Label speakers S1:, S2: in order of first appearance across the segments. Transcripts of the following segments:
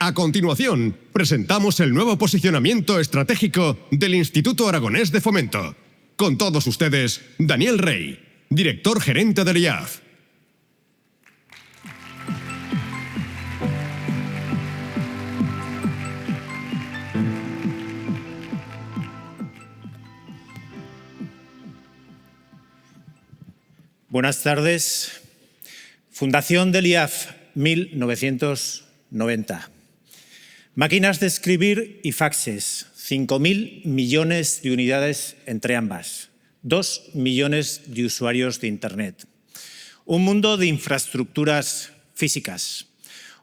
S1: A continuación, presentamos el nuevo posicionamiento estratégico del Instituto Aragonés de Fomento. Con todos ustedes, Daniel Rey, director gerente del IAF.
S2: Buenas tardes. Fundación del IAF, 1990. Máquinas de escribir y faxes, 5.000 millones de unidades entre ambas, 2 millones de usuarios de Internet. Un mundo de infraestructuras físicas,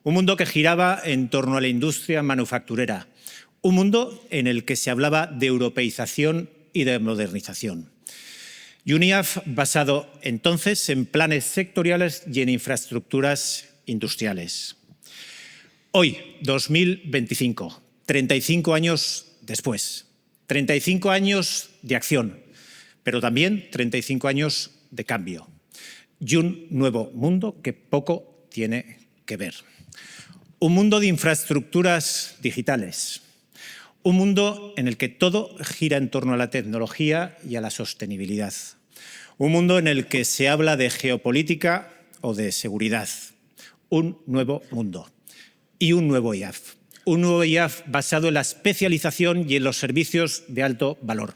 S2: un mundo que giraba en torno a la industria manufacturera, un mundo en el que se hablaba de europeización y de modernización. Y un IAF basado entonces en planes sectoriales y en infraestructuras industriales. Hoy, 2025, 35 años después, 35 años de acción, pero también 35 años de cambio y un nuevo mundo que poco tiene que ver. Un mundo de infraestructuras digitales, un mundo en el que todo gira en torno a la tecnología y a la sostenibilidad. Un mundo en el que se habla de geopolítica o de seguridad. Un nuevo mundo. Y un nuevo IAF. Un nuevo IAF basado en la especialización y en los servicios de alto valor.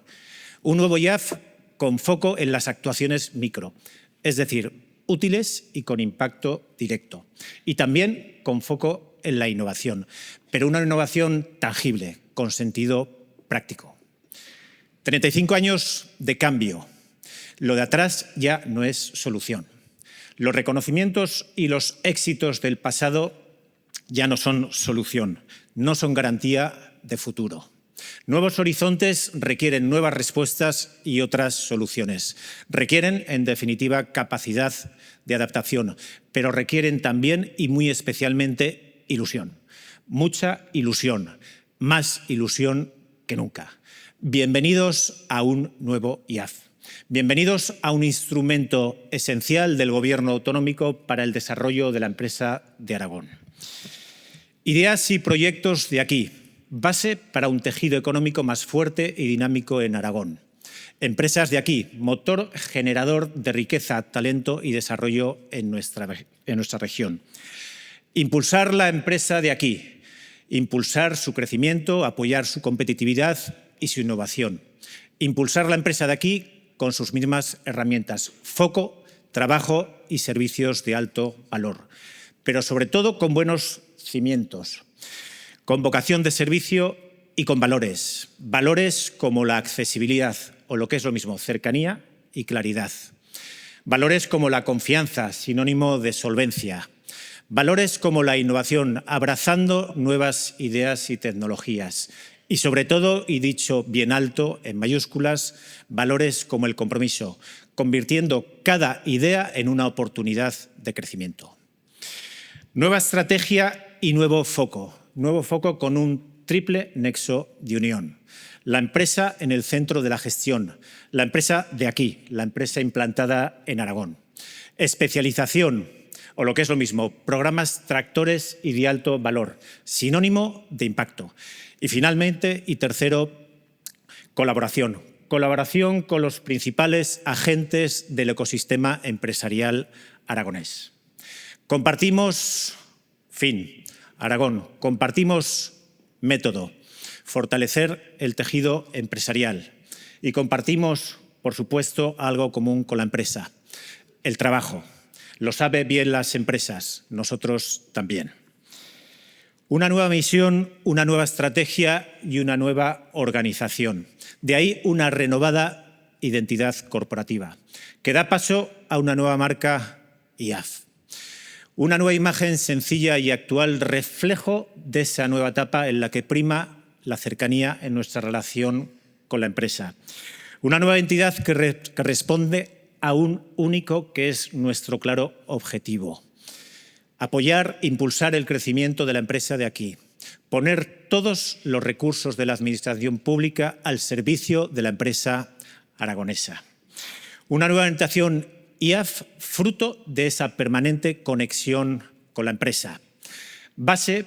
S2: Un nuevo IAF con foco en las actuaciones micro, es decir, útiles y con impacto directo. Y también con foco en la innovación, pero una innovación tangible, con sentido práctico. 35 años de cambio. Lo de atrás ya no es solución. Los reconocimientos y los éxitos del pasado ya no son solución, no son garantía de futuro. Nuevos horizontes requieren nuevas respuestas y otras soluciones. Requieren, en definitiva, capacidad de adaptación, pero requieren también y muy especialmente ilusión. Mucha ilusión. Más ilusión que nunca. Bienvenidos a un nuevo IAF. Bienvenidos a un instrumento esencial del Gobierno autonómico para el desarrollo de la empresa de Aragón. Ideas y proyectos de aquí, base para un tejido económico más fuerte y dinámico en Aragón. Empresas de aquí, motor generador de riqueza, talento y desarrollo en nuestra región. Impulsar la empresa de aquí. Impulsar su crecimiento, apoyar su competitividad y su innovación. Impulsar la empresa de aquí con sus mismas herramientas, foco, trabajo y servicios de alto valor, pero sobre todo con buenos cimientos, con vocación de servicio y con valores. Valores como la accesibilidad o lo que es lo mismo, cercanía y claridad. Valores como la confianza, sinónimo de solvencia. Valores como la innovación, abrazando nuevas ideas y tecnologías. Y sobre todo, y dicho bien alto, en mayúsculas, valores como el compromiso, convirtiendo cada idea en una oportunidad de crecimiento. Nueva estrategia y nuevo foco con un triple nexo de unión. La empresa en el centro de la gestión, la empresa de aquí, la empresa implantada en Aragón. Especialización, o lo que es lo mismo, programas tractores y de alto valor, sinónimo de impacto. Y finalmente, y tercero, colaboración. Colaboración con los principales agentes del ecosistema empresarial aragonés. Compartimos fin, Aragón, compartimos método, fortalecer el tejido empresarial y compartimos, por supuesto, algo común con la empresa, el trabajo. Lo saben bien las empresas, nosotros también. Una nueva misión, una nueva estrategia y una nueva organización. De ahí una renovada identidad corporativa, que da paso a una nueva marca IAF. Una nueva imagen sencilla y actual, reflejo de esa nueva etapa en la que prima la cercanía en nuestra relación con la empresa. Una nueva entidad que responde a un único que es nuestro claro objetivo. Apoyar, impulsar el crecimiento de la empresa de aquí. Poner todos los recursos de la administración pública al servicio de la empresa aragonesa. Una nueva orientación IAF fruto de esa permanente conexión con la empresa. Base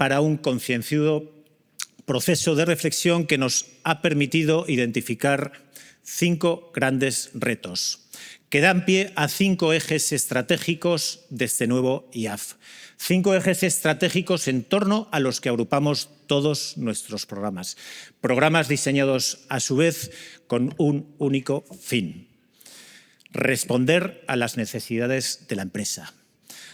S2: para un concienzudo proceso de reflexión que nos ha permitido identificar 5 grandes retos que dan pie a 5 ejes estratégicos de este nuevo IAF. 5 ejes estratégicos en torno a los que agrupamos todos nuestros programas. Programas diseñados, a su vez, con un único fin: responder a las necesidades de la empresa.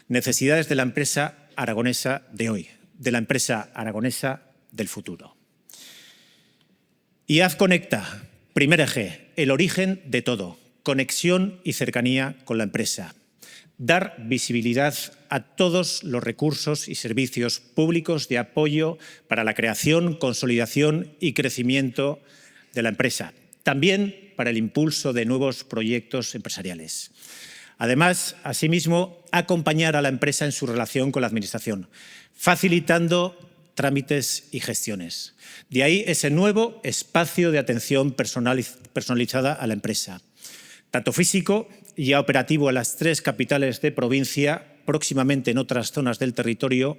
S2: Necesidades de la empresa aragonesa de hoy, de la empresa aragonesa del futuro. IAF Conecta, primer eje, el origen de todo: conexión y cercanía con la empresa. Dar visibilidad a todos los recursos y servicios públicos de apoyo para la creación, consolidación y crecimiento de la empresa. También para el impulso de nuevos proyectos empresariales. Además, asimismo, acompañar a la empresa en su relación con la Administración, facilitando trámites y gestiones. De ahí ese nuevo espacio de atención personalizada a la empresa, tanto físico, ya operativo en las 3 capitales de provincia, próximamente en otras zonas del territorio,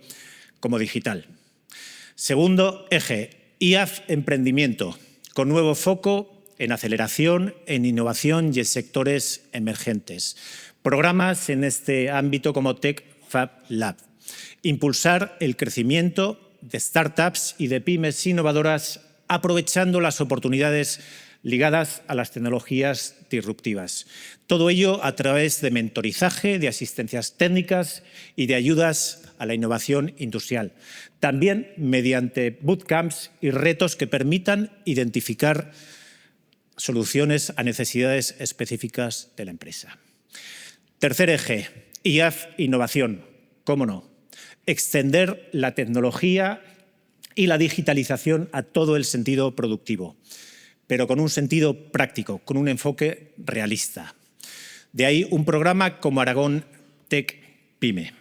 S2: como digital. Segundo eje, IAF Emprendimiento, con nuevo foco en aceleración, en innovación y en sectores emergentes. Programas en este ámbito como Tech Fab Lab. Impulsar el crecimiento de startups y de pymes innovadoras, aprovechando las oportunidades ligadas a las tecnologías disruptivas. Todo ello a través de mentorizaje, de asistencias técnicas y de ayudas a la innovación industrial. También mediante bootcamps y retos que permitan identificar soluciones a necesidades específicas de la empresa. Tercer eje, IAF Innovación. ¿Cómo no? Extender la tecnología y la digitalización a todo el sentido productivo, pero con un sentido práctico, con un enfoque realista. De ahí un programa como Aragón Tech Pyme.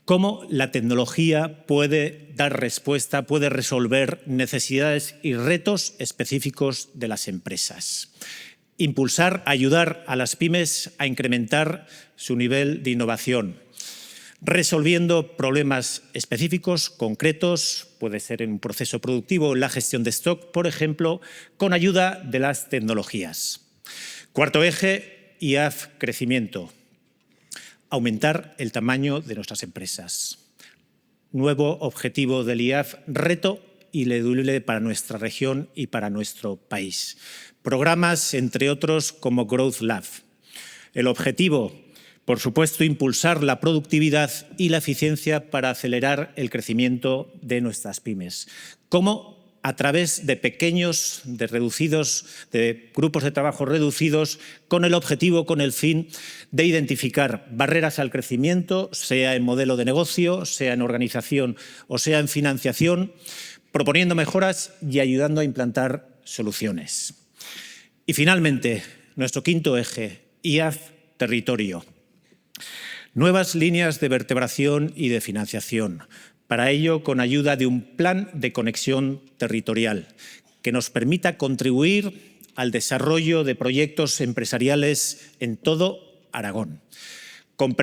S2: Cómo la tecnología puede dar respuesta, puede resolver necesidades y retos específicos de las empresas. Impulsar, ayudar a las pymes a incrementar su nivel de innovación, resolviendo problemas específicos, concretos, puede ser en un proceso productivo, en la gestión de stock, por ejemplo, con ayuda de las tecnologías. Cuarto eje, IAF Crecimiento. Aumentar el tamaño de nuestras empresas. Nuevo objetivo del IAF, reto ineludible para nuestra región y para nuestro país. Programas, entre otros, como Growth Lab. El objetivo, por supuesto, impulsar la productividad y la eficiencia para acelerar el crecimiento de nuestras pymes. ¿Cómo? A través de pequeños, de grupos de trabajo reducidos, con el objetivo, con el fin de identificar barreras al crecimiento, sea en modelo de negocio, sea en organización o sea en financiación, proponiendo mejoras y ayudando a implantar soluciones. Y finalmente, nuestro quinto eje, IAF Territorio. Nuevas líneas de vertebración y de financiación. Para ello, con ayuda de un plan de conexión territorial que nos permita contribuir al desarrollo de proyectos empresariales en todo Aragón, con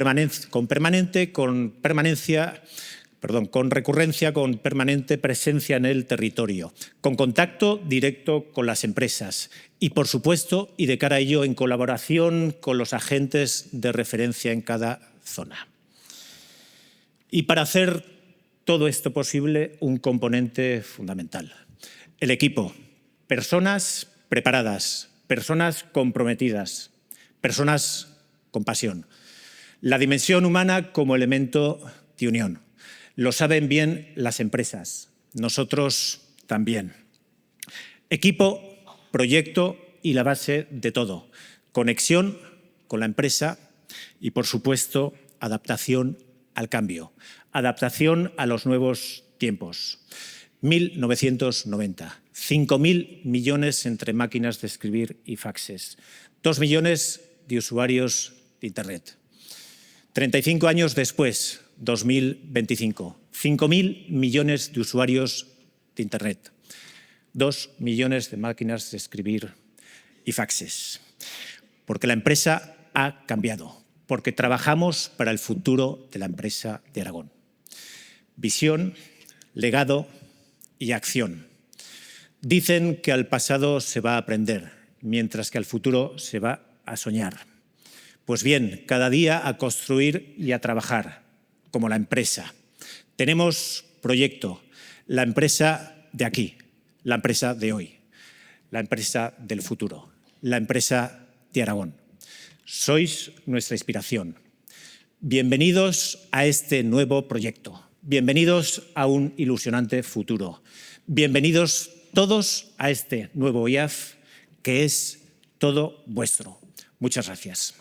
S2: recurrencia, con permanente presencia en el territorio, con contacto directo con las empresas y, por supuesto, y de cara a ello, en colaboración con los agentes de referencia en cada zona. Y para hacer todo esto posible, un componente fundamental: el equipo. Personas preparadas, personas comprometidas, personas con pasión. La dimensión humana como elemento de unión. Lo saben bien las empresas, nosotros también. Equipo, proyecto y la base de todo. Conexión con la empresa y, por supuesto, adaptación al cambio. Adaptación a los nuevos tiempos. 1990. 5.000 millones entre máquinas de escribir y faxes. 2 millones de usuarios de Internet. 35 años después, 2025. 5.000 millones de usuarios de Internet. 2 millones de máquinas de escribir y faxes. Porque la empresa ha cambiado. Porque trabajamos para el futuro de la empresa de Aragón. Visión, legado y acción. Dicen que al pasado se va a aprender, mientras que al futuro se va a soñar. Pues bien, cada día a construir y a trabajar, como la empresa. Tenemos proyecto, la empresa de aquí, la empresa de hoy, la empresa del futuro, la empresa de Aragón. Sois nuestra inspiración. Bienvenidos a este nuevo proyecto. Bienvenidos a un ilusionante futuro. Bienvenidos todos a este nuevo IAF, que es todo vuestro. Muchas gracias.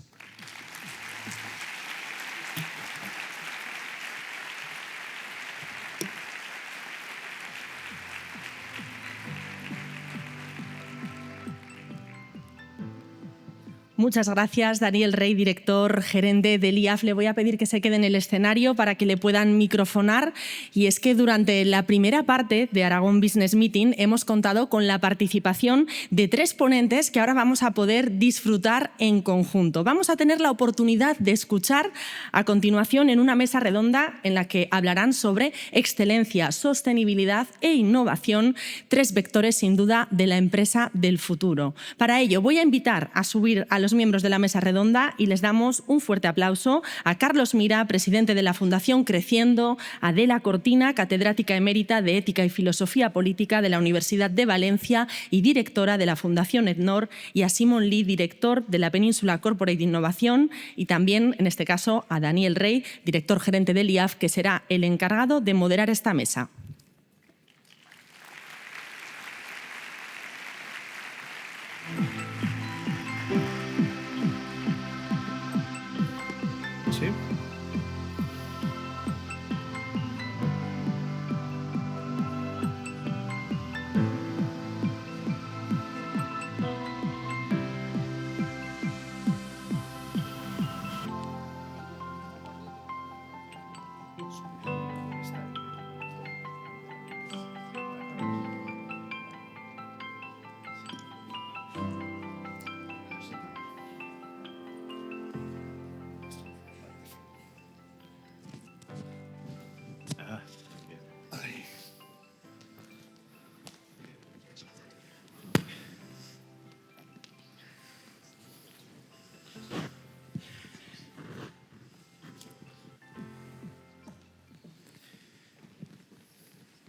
S3: Muchas gracias, Daniel Rey, director gerente del IAF. Le voy a pedir que se quede en el escenario para que le puedan microfonar. Y es que durante la primera parte de Aragón Business Meeting hemos contado con la participación de 3 ponentes que ahora vamos a poder disfrutar en conjunto. Vamos a tener la oportunidad de escuchar a continuación en una mesa redonda en la que hablarán sobre excelencia, sostenibilidad e innovación, 3 vectores sin duda de la empresa del futuro. Para ello voy a invitar a subir a los miembros de la mesa redonda y les damos un fuerte aplauso a Carlos Mira, presidente de la Fundación Creciendo, a Adela Cortina, catedrática emérita de Ética y Filosofía Política de la Universidad de Valencia y directora de la Fundación EDNOR, y a Simon Lee, director de la Península Corporate Innovación, y también, en este caso, a Daniel Rey, director gerente del IAF, que será el encargado de moderar esta mesa.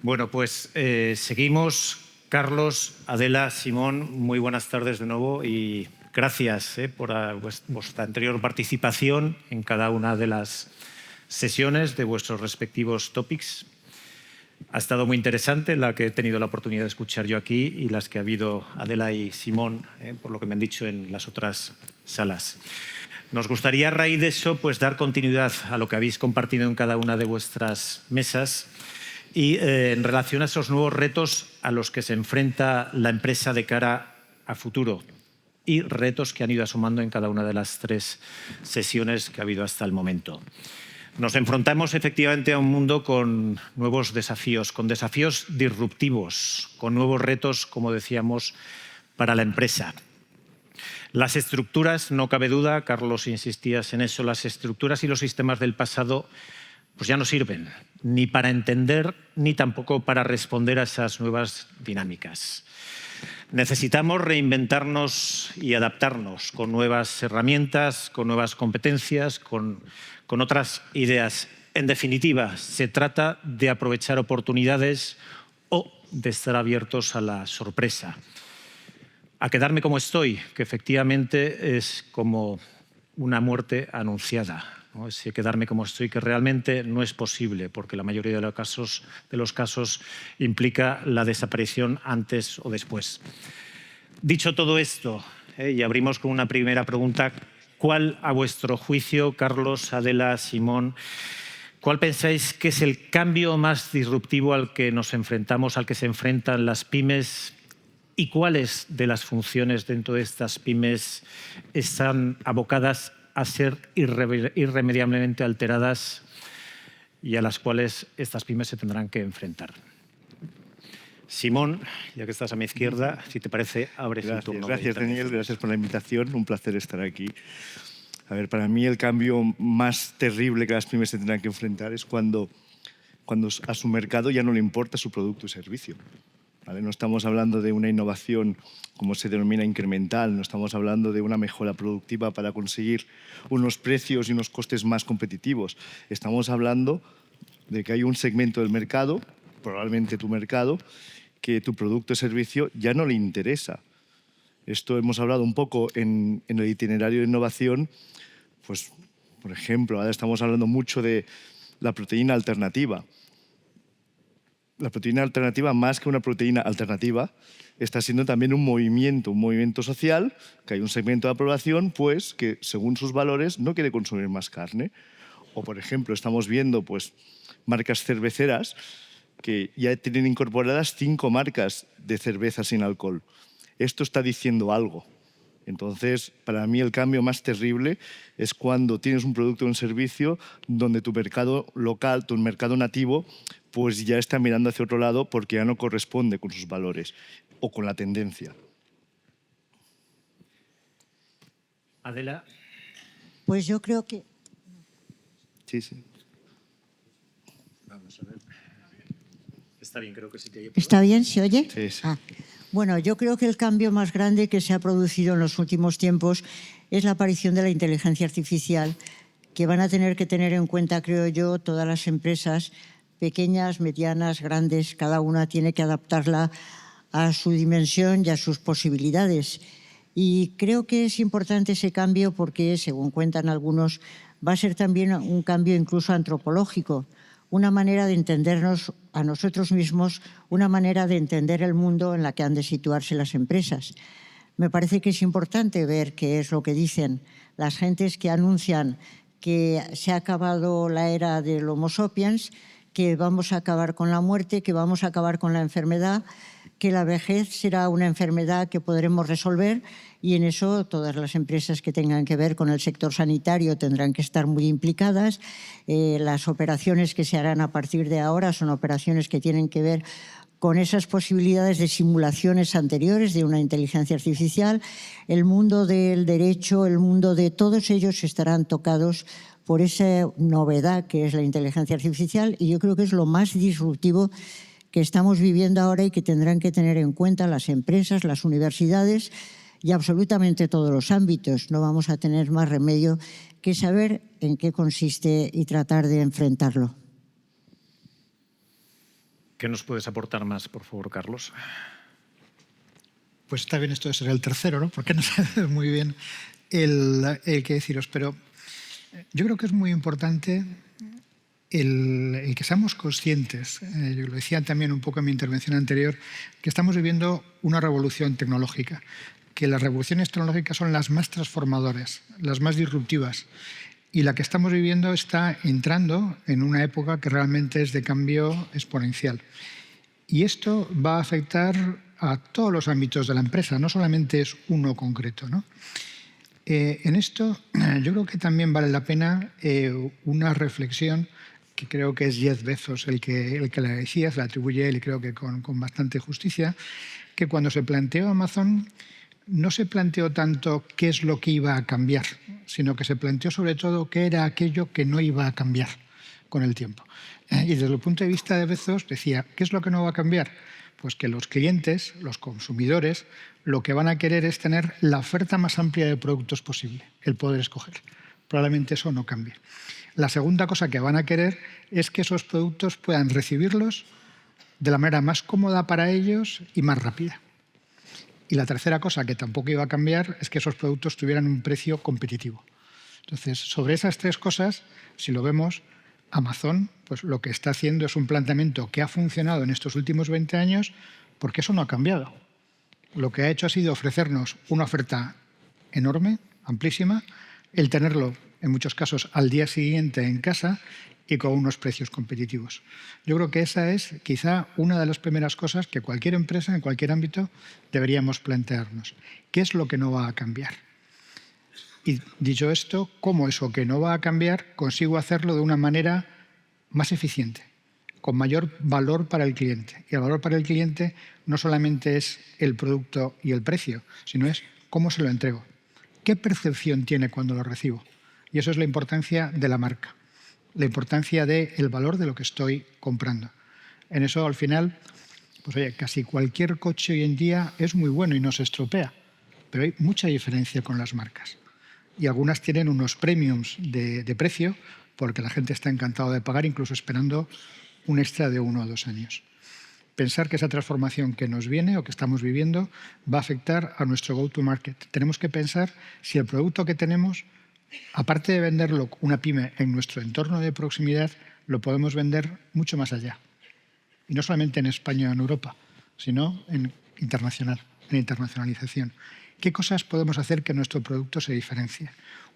S2: Bueno, pues seguimos. Carlos, Adela, Simón, muy buenas tardes de nuevo y gracias por vuestra anterior participación en cada una de las sesiones de vuestros respectivos topics. Ha estado muy interesante la que he tenido la oportunidad de escuchar yo aquí y las que ha habido Adela y Simón, por lo que me han dicho en las otras salas. Nos gustaría, a raíz de eso, pues dar continuidad a lo que habéis compartido en cada una de vuestras mesas y en relación a esos nuevos retos a los que se enfrenta la empresa de cara a futuro y retos que han ido asomando en cada una de las 3 sesiones que ha habido hasta el momento. Nos enfrentamos efectivamente a un mundo con nuevos desafíos, con desafíos disruptivos, con nuevos retos, como decíamos, para la empresa. Las estructuras, no cabe duda, Carlos insistías en eso, las estructuras y los sistemas del pasado pues ya no sirven ni para entender ni tampoco para responder a esas nuevas dinámicas. Necesitamos reinventarnos y adaptarnos con nuevas herramientas, con nuevas competencias, con otras ideas. En definitiva, se trata de aprovechar oportunidades o de estar abiertos a la sorpresa. A quedarme como estoy, que efectivamente es como una muerte anunciada. ¿No? Ese quedarme como estoy, que realmente no es posible, porque la mayoría de los casos implica la desaparición antes o después. Dicho todo esto, y abrimos con una primera pregunta, ¿cuál, a vuestro juicio, Carlos, Adela, Simón, cuál pensáis que es el cambio más disruptivo al que nos enfrentamos, al que se enfrentan las pymes? ¿Y cuáles de las funciones dentro de estas pymes están abocadas a ser irremediablemente alteradas y a las cuales estas pymes se tendrán que enfrentar? Simón, ya que estás a mi izquierda, si te parece, abres el turno.
S4: Gracias, Daniel. Gracias por la invitación. Un placer estar aquí. A ver, para mí el cambio más terrible que las pymes se tendrán que enfrentar es cuando cuando a su mercado ya no le importa su producto y servicio. ¿Vale? No estamos hablando de una innovación, como se denomina, incremental, no estamos hablando de una mejora productiva para conseguir unos precios y unos costes más competitivos. Estamos hablando de que hay un segmento del mercado, probablemente tu mercado, que tu producto o servicio ya no le interesa. Esto hemos hablado un poco en el itinerario de innovación, pues, por ejemplo, ahora estamos hablando mucho de la proteína alternativa. La proteína alternativa, más que una proteína alternativa, está siendo también un movimiento social, que hay un segmento de la población pues, que, según sus valores, no quiere consumir más carne. O, por ejemplo, estamos viendo pues, marcas cerveceras que ya tienen incorporadas 5 marcas de cerveza sin alcohol. Esto está diciendo algo. Entonces, para mí el cambio más terrible es cuando tienes un producto o un servicio donde tu mercado local, tu mercado nativo, pues ya está mirando hacia otro lado porque ya no corresponde con sus valores o con la tendencia.
S2: Adela.
S5: Pues yo creo que...
S4: Sí.
S2: Vamos a ver. Está bien, creo que sí te...
S5: ¿Está bien? ¿Se oye?
S4: Sí.
S5: Bueno, yo creo que el cambio más grande que se ha producido en los últimos tiempos es la aparición de la inteligencia artificial, que van a tener que tener en cuenta, creo yo, todas las empresas, pequeñas, medianas, grandes, cada una tiene que adaptarla a su dimensión y a sus posibilidades. Y creo que es importante ese cambio porque, según cuentan algunos, va a ser también un cambio incluso antropológico, una manera de entendernos a nosotros mismos, una manera de entender el mundo en la que han de situarse las empresas. Me parece que es importante ver qué es lo que dicen las gentes que anuncian que se ha acabado la era del Homo sapiens, que vamos a acabar con la muerte, que vamos a acabar con la enfermedad, que la vejez será una enfermedad que podremos resolver y en eso todas las empresas que tengan que ver con el sector sanitario tendrán que estar muy implicadas. Las operaciones que se harán a partir de ahora son operaciones que tienen que ver con esas posibilidades de simulaciones anteriores de una inteligencia artificial. El mundo del derecho, el mundo de todos ellos estarán tocados por esa novedad que es la inteligencia artificial y yo creo que es lo más disruptivo que estamos viviendo ahora y que tendrán que tener en cuenta las empresas, las universidades y absolutamente todos los ámbitos. No vamos a tener más remedio que saber en qué consiste y tratar de enfrentarlo.
S2: ¿Qué nos puedes aportar más, por favor, Carlos?
S6: Pues está bien esto de ser el tercero, ¿no? Porque no sabes muy bien el qué deciros. Pero yo creo que es muy importante el que seamos conscientes, yo lo decía también un poco en mi intervención anterior, que estamos viviendo una revolución tecnológica, que las revoluciones tecnológicas son las más transformadoras, las más disruptivas, y la que estamos viviendo está entrando en una época que realmente es de cambio exponencial. Y esto va a afectar a todos los ámbitos de la empresa, no solamente es uno concreto, ¿no? En esto yo creo que también vale la pena una reflexión que creo que es Jeff Bezos el que la decía, se la atribuye él y creo que con bastante justicia, que cuando se planteó Amazon no se planteó tanto qué es lo que iba a cambiar, sino que se planteó sobre todo qué era aquello que no iba a cambiar con el tiempo. Y desde el punto de vista de Bezos decía, ¿qué es lo que no va a cambiar? Pues que los clientes, los consumidores, lo que van a querer es tener la oferta más amplia de productos posible, el poder escoger. Probablemente eso no cambie. La segunda cosa que van a querer es que esos productos puedan recibirlos de la manera más cómoda para ellos y más rápida. Y la tercera cosa que tampoco iba a cambiar es que esos productos tuvieran un precio competitivo. Entonces, sobre esas tres cosas, si lo vemos, Amazon pues lo que está haciendo es un planteamiento que ha funcionado en estos últimos 20 años porque eso no ha cambiado. Lo que ha hecho ha sido ofrecernos una oferta enorme, amplísima, el tenerlo en muchos casos al día siguiente en casa y con unos precios competitivos. Yo creo que esa es quizá una de las primeras cosas que cualquier empresa, en cualquier ámbito, deberíamos plantearnos. ¿Qué es lo que no va a cambiar? Y dicho esto, ¿cómo eso que no va a cambiar consigo hacerlo de una manera más eficiente, con mayor valor para el cliente? Y el valor para el cliente no solamente es el producto y el precio, sino es cómo se lo entrego. ¿Qué percepción tiene cuando lo recibo? Y eso es la importancia de la marca. la importancia del valor de lo que estoy comprando. En eso, al final, pues oye, casi cualquier coche hoy en día es muy bueno y no se estropea, pero hay mucha diferencia con las marcas. Y algunas tienen unos premiums de precio porque la gente está encantada de pagar, incluso esperando un extra de 1 o 2 años. Pensar que esa transformación que nos viene o que estamos viviendo va a afectar a nuestro go-to-market. Tenemos que pensar si el producto que tenemos, aparte de venderlo una pyme en nuestro entorno de proximidad, lo podemos vender mucho más allá. Y no solamente en España o en Europa, sino en internacionalización. ¿Qué cosas podemos hacer que nuestro producto se diferencie?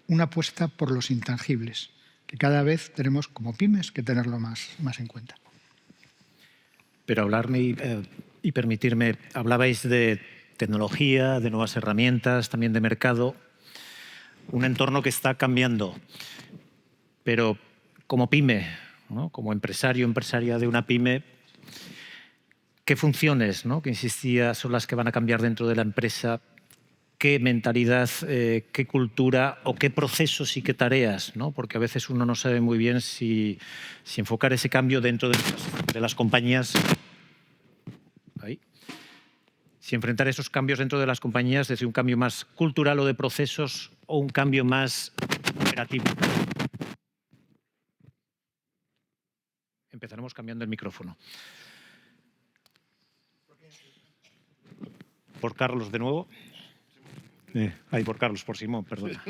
S6: Una apuesta por los intangibles, que cada vez tenemos como pymes que tenerlo más en cuenta.
S2: Pero hablarme y permitirme, hablabais de tecnología, de nuevas herramientas, también de mercado, un entorno que está cambiando. Pero como pyme, ¿no? Como empresario, empresaria de una pyme, ¿qué funciones, ¿no? que insistía, son las que van a cambiar dentro de la empresa? ¿Qué mentalidad, qué cultura o qué procesos y qué tareas? ¿no? Porque a veces uno no sabe muy bien si enfocar ese cambio dentro de las compañías. Si enfrentar esos cambios dentro de las compañías desde un cambio más cultural o de procesos o un cambio más operativo. Empezaremos cambiando el micrófono. Por Carlos de nuevo. Por Carlos, por Simón, perdona.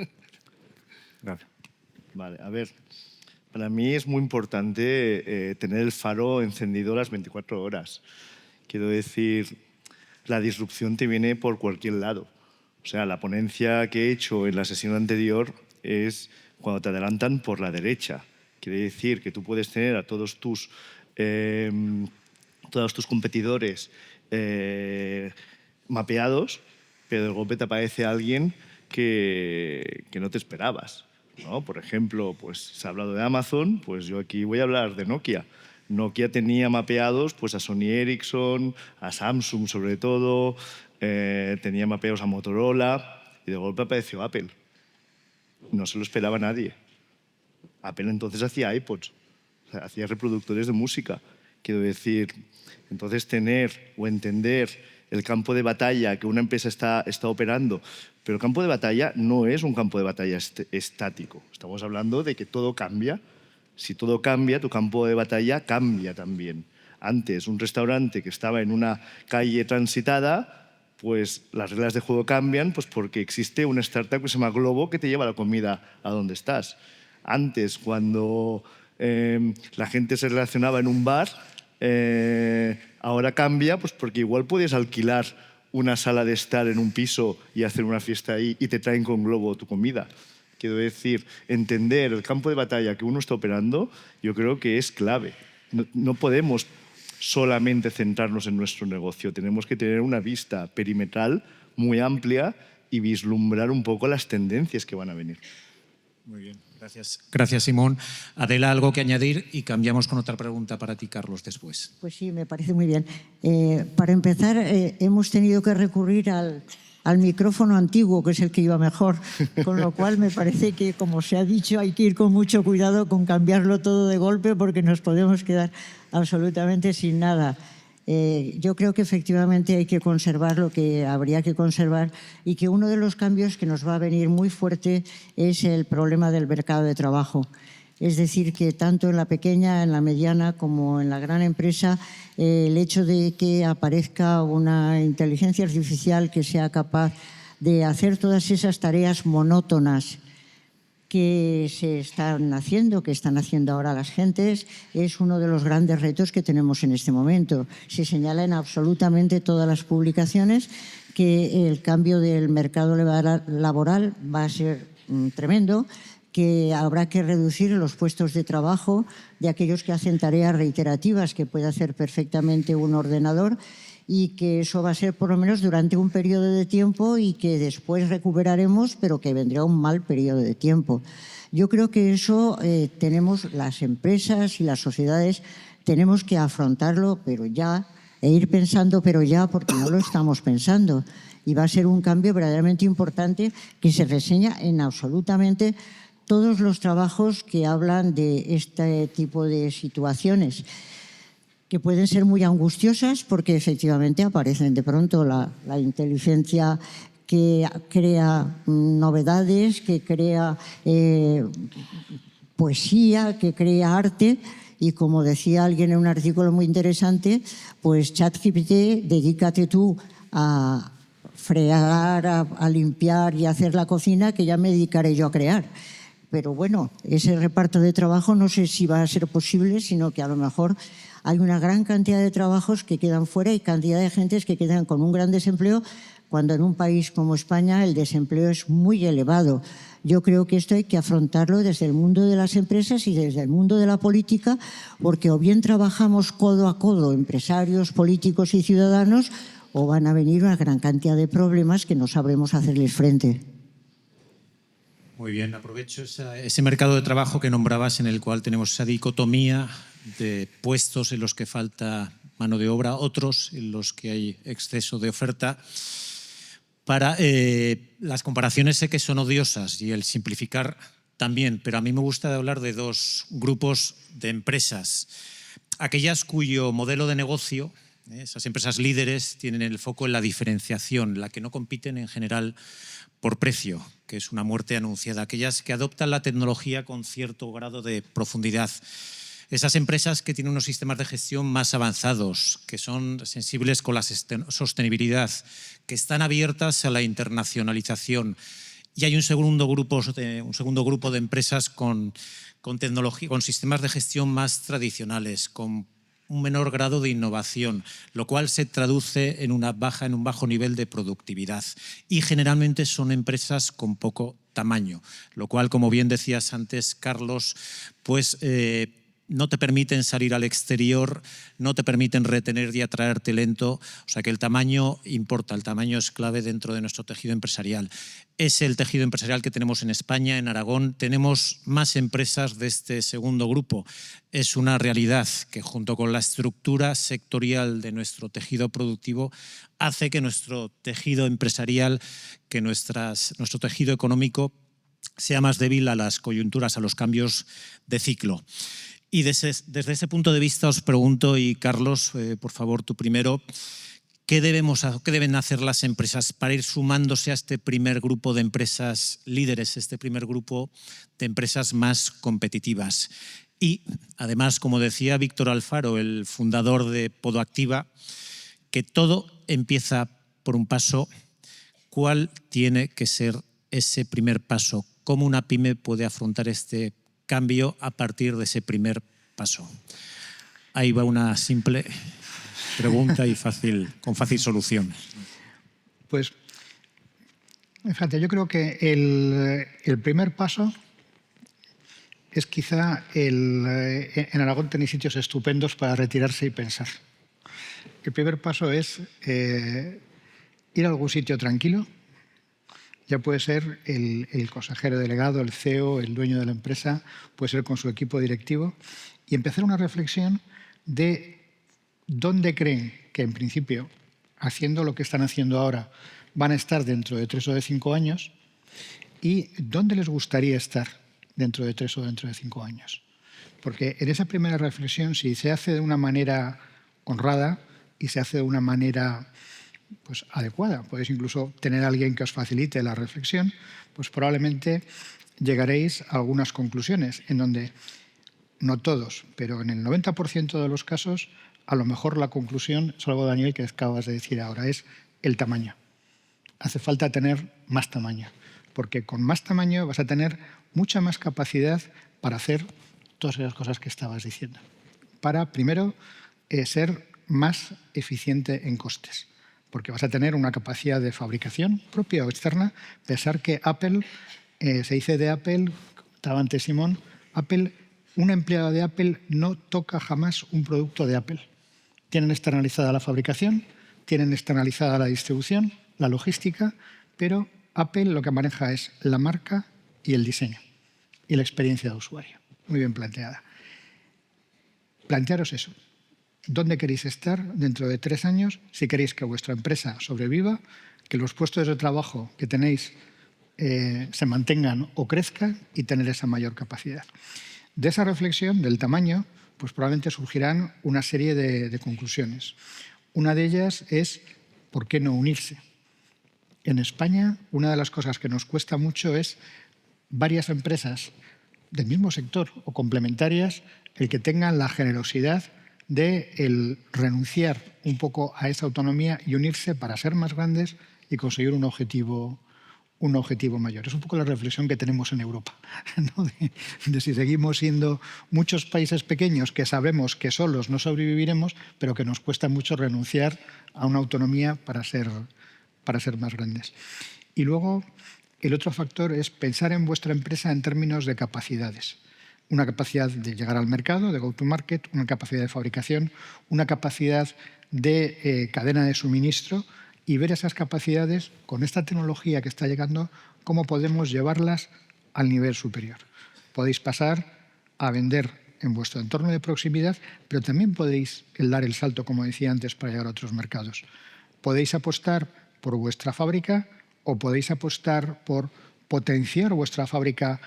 S2: Gracias.
S4: Vale, a ver, para mí es muy importante tener el faro encendido las 24 horas. Quiero decir, la disrupción te viene por cualquier lado. O sea, la ponencia que he hecho en la sesión anterior es cuando te adelantan por la derecha. Quiere decir que tú puedes tener a todos tus competidores mapeados, pero de golpe te aparece alguien que no te esperabas, ¿no? Por ejemplo, pues se ha hablado de Amazon, pues yo aquí voy a hablar de Nokia. Nokia tenía mapeados pues, a Sony Ericsson, a Samsung sobre todo, tenía mapeados a Motorola y de golpe apareció Apple. No se lo esperaba nadie. Apple entonces hacía iPods, o sea, hacía reproductores de música. Quiero decir, entonces tener o entender el campo de batalla que una empresa está operando, pero el campo de batalla no es un campo de batalla estático. Estamos hablando de que todo cambia. Si todo cambia, tu campo de batalla cambia también. Antes, un restaurante que estaba en una calle transitada, pues las reglas de juego cambian pues porque existe una startup que se llama Globo que te lleva la comida a donde estás. Antes, cuando la gente se relacionaba en un bar, ahora cambia pues porque igual puedes alquilar una sala de estar en un piso y hacer una fiesta ahí y te traen con Globo tu comida. Quiero decir, entender el campo de batalla que uno está operando, yo creo que es clave. No podemos solamente centrarnos en nuestro negocio, tenemos que tener una vista perimetral muy amplia y vislumbrar un poco las tendencias que van a venir.
S7: Muy bien, gracias. Gracias, Simón. Adela, ¿algo que añadir? Y cambiamos con otra pregunta para ti, Carlos, después.
S5: Pues sí, me parece muy bien. Para empezar, hemos tenido que recurrir al micrófono antiguo, que es el que iba mejor, con lo cual me parece que, como se ha dicho, hay que ir con mucho cuidado con cambiarlo todo de golpe porque nos podemos quedar absolutamente sin nada. Yo creo que efectivamente hay que conservar lo que habría que conservar y que uno de los cambios que nos va a venir muy fuerte es el problema del mercado de trabajo. Es decir, que tanto en la pequeña, en la mediana como en la gran empresa, el hecho de que aparezca una inteligencia artificial que sea capaz de hacer todas esas tareas monótonas que se están haciendo, que están haciendo ahora las gentes, es uno de los grandes retos que tenemos en este momento. Se señala en absolutamente todas las publicaciones que el cambio del mercado laboral va a ser tremendo, que habrá que reducir los puestos de trabajo de aquellos que hacen tareas reiterativas que puede hacer perfectamente un ordenador y que eso va a ser por lo menos durante un periodo de tiempo y que después recuperaremos, pero que vendrá un mal periodo de tiempo. Yo creo que eso tenemos las empresas y las sociedades, tenemos que afrontarlo, pero ya, e ir pensando, pero ya, porque no lo estamos pensando. Y va a ser un cambio verdaderamente importante que se reseña en absolutamente todos los trabajos que hablan de este tipo de situaciones, que pueden ser muy angustiosas porque efectivamente aparecen de pronto la inteligencia que crea novedades, que crea poesía, que crea arte. Y como decía alguien en un artículo muy interesante, pues ChatGPT, dedícate tú a fregar, a limpiar y a hacer la cocina, que ya me dedicaré yo a crear. Pero bueno, ese reparto de trabajo no sé si va a ser posible, sino que a lo mejor hay una gran cantidad de trabajos que quedan fuera y cantidad de gentes que quedan con un gran desempleo, cuando en un país como España el desempleo es muy elevado. Yo creo que esto hay que afrontarlo desde el mundo de las empresas y desde el mundo de la política, porque o bien trabajamos codo a codo, empresarios, políticos y ciudadanos, o van a venir una gran cantidad de problemas que no sabremos hacerles frente.
S7: Muy bien, aprovecho ese mercado de trabajo que nombrabas, en el cual tenemos esa dicotomía de puestos en los que falta mano de obra, otros en los que hay exceso de oferta. Las comparaciones sé que son odiosas y el simplificar también, pero a mí me gusta hablar de dos grupos de empresas. Aquellas cuyo modelo de negocio, esas empresas líderes, tienen el foco en la diferenciación, la que no compiten en general por precio, que es una muerte anunciada. Aquellas que adoptan la tecnología con cierto grado de profundidad. Esas empresas que tienen unos sistemas de gestión más avanzados, que son sensibles con la sostenibilidad, que están abiertas a la internacionalización. Y hay un segundo grupo de empresas con tecnología, con sistemas de gestión más tradicionales, con un menor grado de innovación, lo cual se traduce en un bajo nivel de productividad. Y generalmente son empresas con poco tamaño, lo cual, como bien decías antes, Carlos, pues no te permiten salir al exterior, no te permiten retener y atraer talento. O sea que el tamaño importa, el tamaño es clave dentro de nuestro tejido empresarial. Es el tejido empresarial que tenemos en España, en Aragón. Tenemos más empresas de este segundo grupo. Es una realidad que, junto con la estructura sectorial de nuestro tejido productivo, hace que nuestro tejido empresarial, que nuestro tejido económico sea más débil a las coyunturas, a los cambios de ciclo. Y desde ese punto de vista os pregunto, y Carlos, por favor, tú primero, ¿qué deben hacer las empresas para ir sumándose a este primer grupo de empresas líderes, este primer grupo de empresas más competitivas? Y además, como decía Víctor Alfaro, el fundador de Podoactiva, que todo empieza por un paso. ¿Cuál tiene que ser ese primer paso? ¿Cómo una pyme puede afrontar este cambio a partir de ese primer paso? Ahí va una simple pregunta y con fácil solución.
S6: Pues, fíjate, yo creo que el primer paso es quizá en Aragón tenéis sitios estupendos para retirarse y pensar. El primer paso es ir a algún sitio tranquilo. Ya puede ser el consejero delegado, el CEO, el dueño de la empresa, puede ser con su equipo directivo, y empezar una reflexión de dónde creen que, en principio, haciendo lo que están haciendo ahora, van a estar dentro de 3 o de 5 años, y dónde les gustaría estar dentro de 3 o dentro de 5 años. Porque en esa primera reflexión, si se hace de una manera honrada y se hace de una manera pues adecuada, podéis incluso tener a alguien que os facilite la reflexión, pues probablemente llegaréis a algunas conclusiones en donde, no todos, pero en el 90% de los casos, a lo mejor la conclusión, salvo Daniel, que acabas de decir ahora, es el tamaño. Hace falta tener más tamaño, porque con más tamaño vas a tener mucha más capacidad para hacer todas esas cosas que estabas diciendo. Para, primero, ser más eficiente en costes, porque vas a tener una capacidad de fabricación propia o externa. Pensar que Apple, se dice de Apple, estaba antes Simón, Apple, una empleada de Apple no toca jamás un producto de Apple. Tienen externalizada la fabricación, tienen externalizada la distribución, la logística, pero Apple lo que maneja es la marca y el diseño y la experiencia de usuario. Muy bien planteada. Plantearos eso. ¿Dónde queréis estar dentro de 3 años si queréis que vuestra empresa sobreviva, que los puestos de trabajo que tenéis se mantengan o crezcan y tener esa mayor capacidad. De esa reflexión del tamaño, pues probablemente surgirán una serie de conclusiones. Una de ellas es, ¿por qué no unirse? En España, una de las cosas que nos cuesta mucho es varias empresas del mismo sector o complementarias el que tengan la generosidad de el renunciar un poco a esa autonomía y unirse para ser más grandes y conseguir un objetivo mayor. Es un poco la reflexión que tenemos en Europa, ¿no? de si seguimos siendo muchos países pequeños que sabemos que solos no sobreviviremos, pero que nos cuesta mucho renunciar a una autonomía para ser más grandes. Y luego, el otro factor es pensar en vuestra empresa en términos de capacidades. Una capacidad de llegar al mercado, de go-to-market, una capacidad de fabricación, una capacidad de cadena de suministro, y ver esas capacidades con esta tecnología que está llegando, cómo podemos llevarlas al nivel superior. Podéis pasar a vender en vuestro entorno de proximidad, pero también podéis dar el salto, como decía antes, para llegar a otros mercados. Podéis apostar por vuestra fábrica o podéis apostar por potenciar vuestra fábrica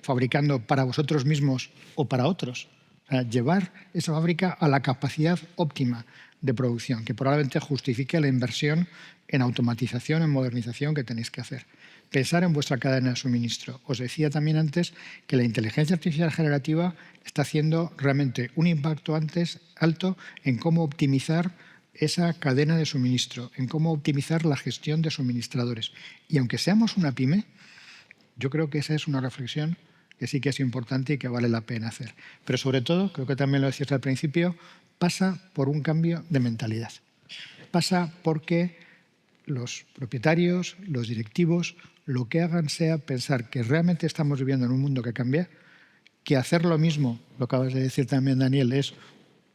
S6: fabricando para vosotros mismos o para otros. O sea, llevar esa fábrica a la capacidad óptima de producción, que probablemente justifique la inversión en automatización, en modernización que tenéis que hacer. Pensar en vuestra cadena de suministro. Os decía también antes que la inteligencia artificial generativa está haciendo realmente un impacto alto en cómo optimizar esa cadena de suministro, en cómo optimizar la gestión de suministradores. Y aunque seamos una pyme, yo creo que esa es una reflexión que sí que es importante y que vale la pena hacer. Pero sobre todo, creo que también lo decías al principio, pasa por un cambio de mentalidad. Pasa porque los propietarios, los directivos, lo que hagan sea pensar que realmente estamos viviendo en un mundo que cambia, que hacer lo mismo, lo acabas de decir también, Daniel, es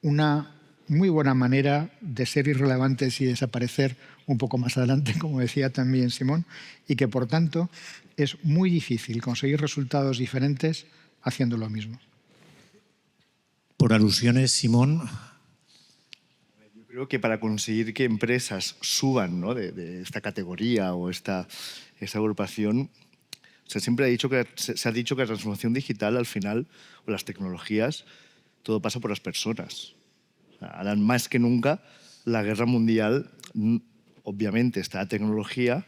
S6: una muy buena manera de ser irrelevantes y desaparecer un poco más adelante, como decía también Simón, y que, por tanto, es muy difícil conseguir resultados diferentes haciendo lo mismo.
S7: Por alusiones, Simón.
S4: Yo creo que para conseguir que empresas suban, ¿no?, de esta categoría o esta agrupación, se ha dicho que la transformación digital, al final, o las tecnologías, todo pasa por las personas. Ahora más que nunca, la guerra mundial, obviamente está la tecnología,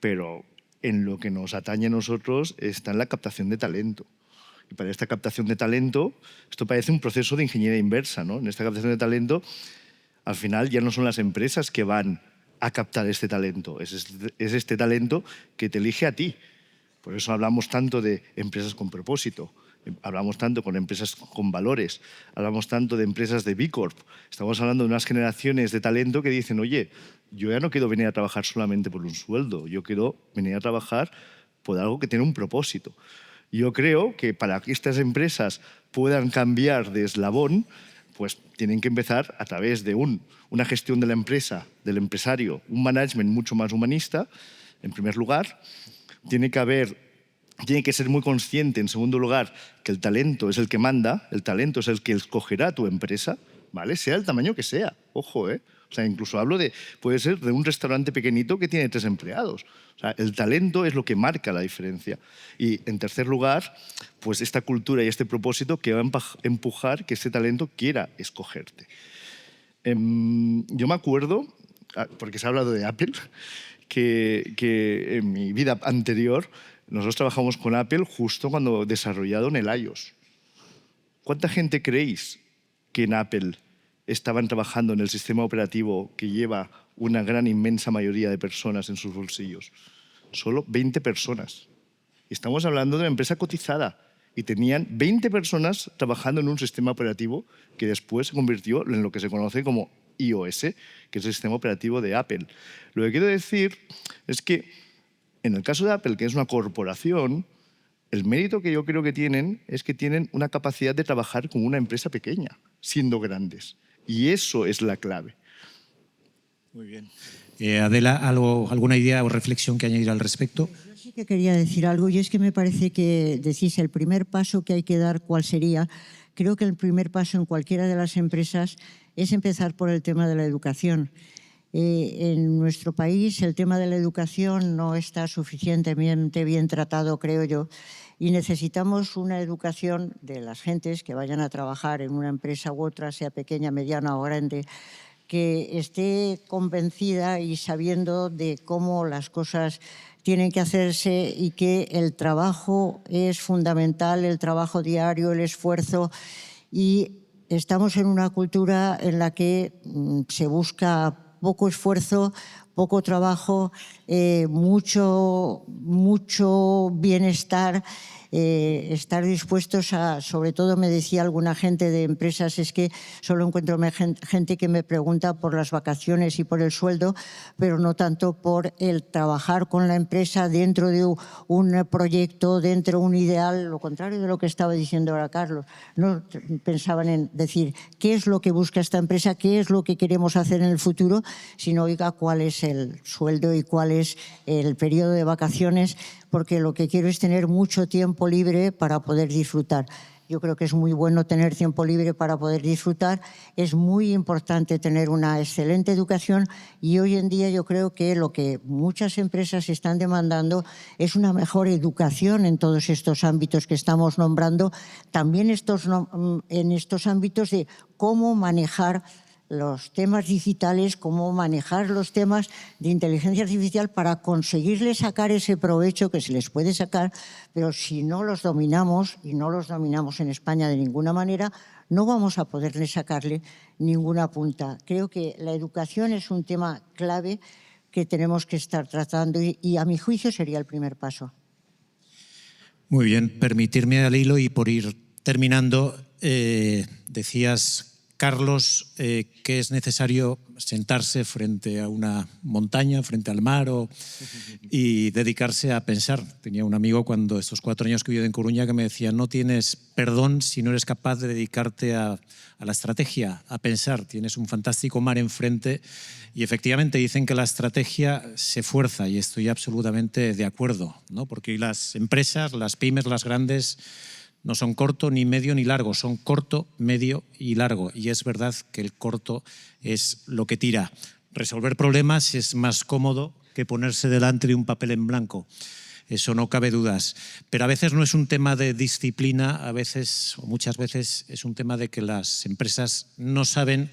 S4: pero en lo que nos atañe a nosotros está en la captación de talento. Y para esta captación de talento, esto parece un proceso de ingeniería inversa, ¿no? En esta captación de talento, al final ya no son las empresas que van a captar este talento, es este talento que te elige a ti. Por eso hablamos tanto de empresas con propósito, hablamos tanto con empresas con valores, hablamos tanto de empresas de B Corp. Estamos hablando de unas generaciones de talento que dicen, oye, yo ya no quiero venir a trabajar solamente por un sueldo, yo quiero venir a trabajar por algo que tiene un propósito. Yo creo que para que estas empresas puedan cambiar de eslabón, pues tienen que empezar a través de una gestión de la empresa, del empresario, un management mucho más humanista, en primer lugar. Tiene que ser muy consciente, en segundo lugar, que el talento es el que manda, el talento es el que escogerá tu empresa, ¿vale? Sea el tamaño que sea, ojo, ¿eh? O sea, incluso puede ser de un restaurante pequeñito que tiene 3 empleados. O sea, el talento es lo que marca la diferencia. Y, en tercer lugar, pues esta cultura y este propósito que va a empujar que este talento quiera escogerte. Yo me acuerdo, porque se ha hablado de Apple, que en mi vida anterior nosotros trabajamos con Apple justo cuando desarrollaron el iOS. ¿Cuánta gente creéis que en Apple estaban trabajando en el sistema operativo que lleva una gran, inmensa mayoría de personas en sus bolsillos? Solo 20 personas. Estamos hablando de una empresa cotizada y tenían 20 personas trabajando en un sistema operativo que después se convirtió en lo que se conoce como iOS, que es el sistema operativo de Apple. Lo que quiero decir es que en el caso de Apple, que es una corporación, el mérito que yo creo que tienen es que tienen una capacidad de trabajar con una empresa pequeña, siendo grandes. Y eso es la clave.
S7: Muy bien. Adela, ¿alguna idea o reflexión que añadir al respecto?
S5: Yo sí que quería decir algo, y es que me parece que decís el primer paso que hay que dar, ¿cuál sería? Creo que el primer paso en cualquiera de las empresas es empezar por el tema de la educación. En nuestro país el tema de la educación no está suficientemente bien tratado, creo yo, y necesitamos una educación de las gentes que vayan a trabajar en una empresa u otra, sea pequeña, mediana o grande, que esté convencida y sabiendo de cómo las cosas tienen que hacerse y que el trabajo es fundamental, el trabajo diario, el esfuerzo. Y estamos en una cultura en la que se busca poco esfuerzo, poco trabajo, mucho bienestar, estar dispuestos a, sobre todo me decía alguna gente de empresas, es que solo encuentro gente que me pregunta por las vacaciones y por el sueldo, pero no tanto por el trabajar con la empresa dentro de un proyecto, dentro de un ideal, lo contrario de lo que estaba diciendo ahora Carlos. No pensaban en decir qué es lo que busca esta empresa, qué es lo que queremos hacer en el futuro, sino oiga cuál es el sueldo y cuál es el periodo de vacaciones, porque lo que quiero es tener mucho tiempo libre para poder disfrutar. Yo creo que es muy bueno tener tiempo libre para poder disfrutar. Es muy importante tener una excelente educación y hoy en día yo creo que lo que muchas empresas están demandando es una mejor educación en todos estos ámbitos que estamos nombrando, también en estos ámbitos de cómo manejar los temas digitales, cómo manejar los temas de inteligencia artificial para conseguirle sacar ese provecho que se les puede sacar, pero si no los dominamos, y no los dominamos en España de ninguna manera, no vamos a poderle sacarle ninguna punta. Creo que la educación es un tema clave que tenemos que estar tratando y a mi juicio sería el primer paso.
S7: Muy bien, permitirme al hilo y por ir terminando, decías, Carlos, que es necesario sentarse frente a una montaña, frente al mar y dedicarse a pensar. Tenía un amigo cuando estos 4 años que viví en Coruña que me decía, no tienes perdón si no eres capaz de dedicarte a la estrategia, a pensar. Tienes un fantástico mar enfrente y efectivamente dicen que la estrategia se fuerza y estoy absolutamente de acuerdo, ¿no? Porque las empresas, las pymes, las grandes, no son corto, ni medio, ni largo, son corto, medio y largo. Y es verdad que el corto es lo que tira. Resolver problemas es más cómodo que ponerse delante de un papel en blanco. Eso no cabe dudas. Pero a veces no es un tema de disciplina, a veces o muchas veces es un tema de que las empresas no saben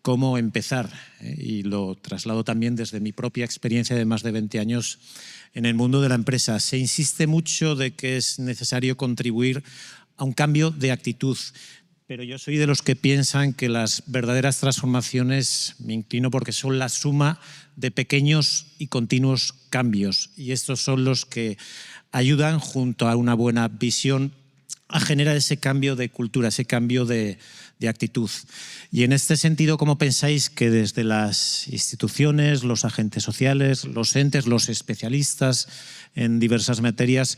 S7: cómo empezar. Y lo traslado también desde mi propia experiencia de más de 20 años en el mundo de la empresa. Se insiste mucho de que es necesario contribuir a un cambio de actitud, pero yo soy de los que piensan que las verdaderas transformaciones, me inclino porque son la suma de pequeños y continuos cambios, y estos son los que ayudan, junto a una buena visión, a generar ese cambio de cultura, ese cambio de actitud. Y en este sentido, ¿cómo pensáis que desde las instituciones, los agentes sociales, los entes, los especialistas en diversas materias,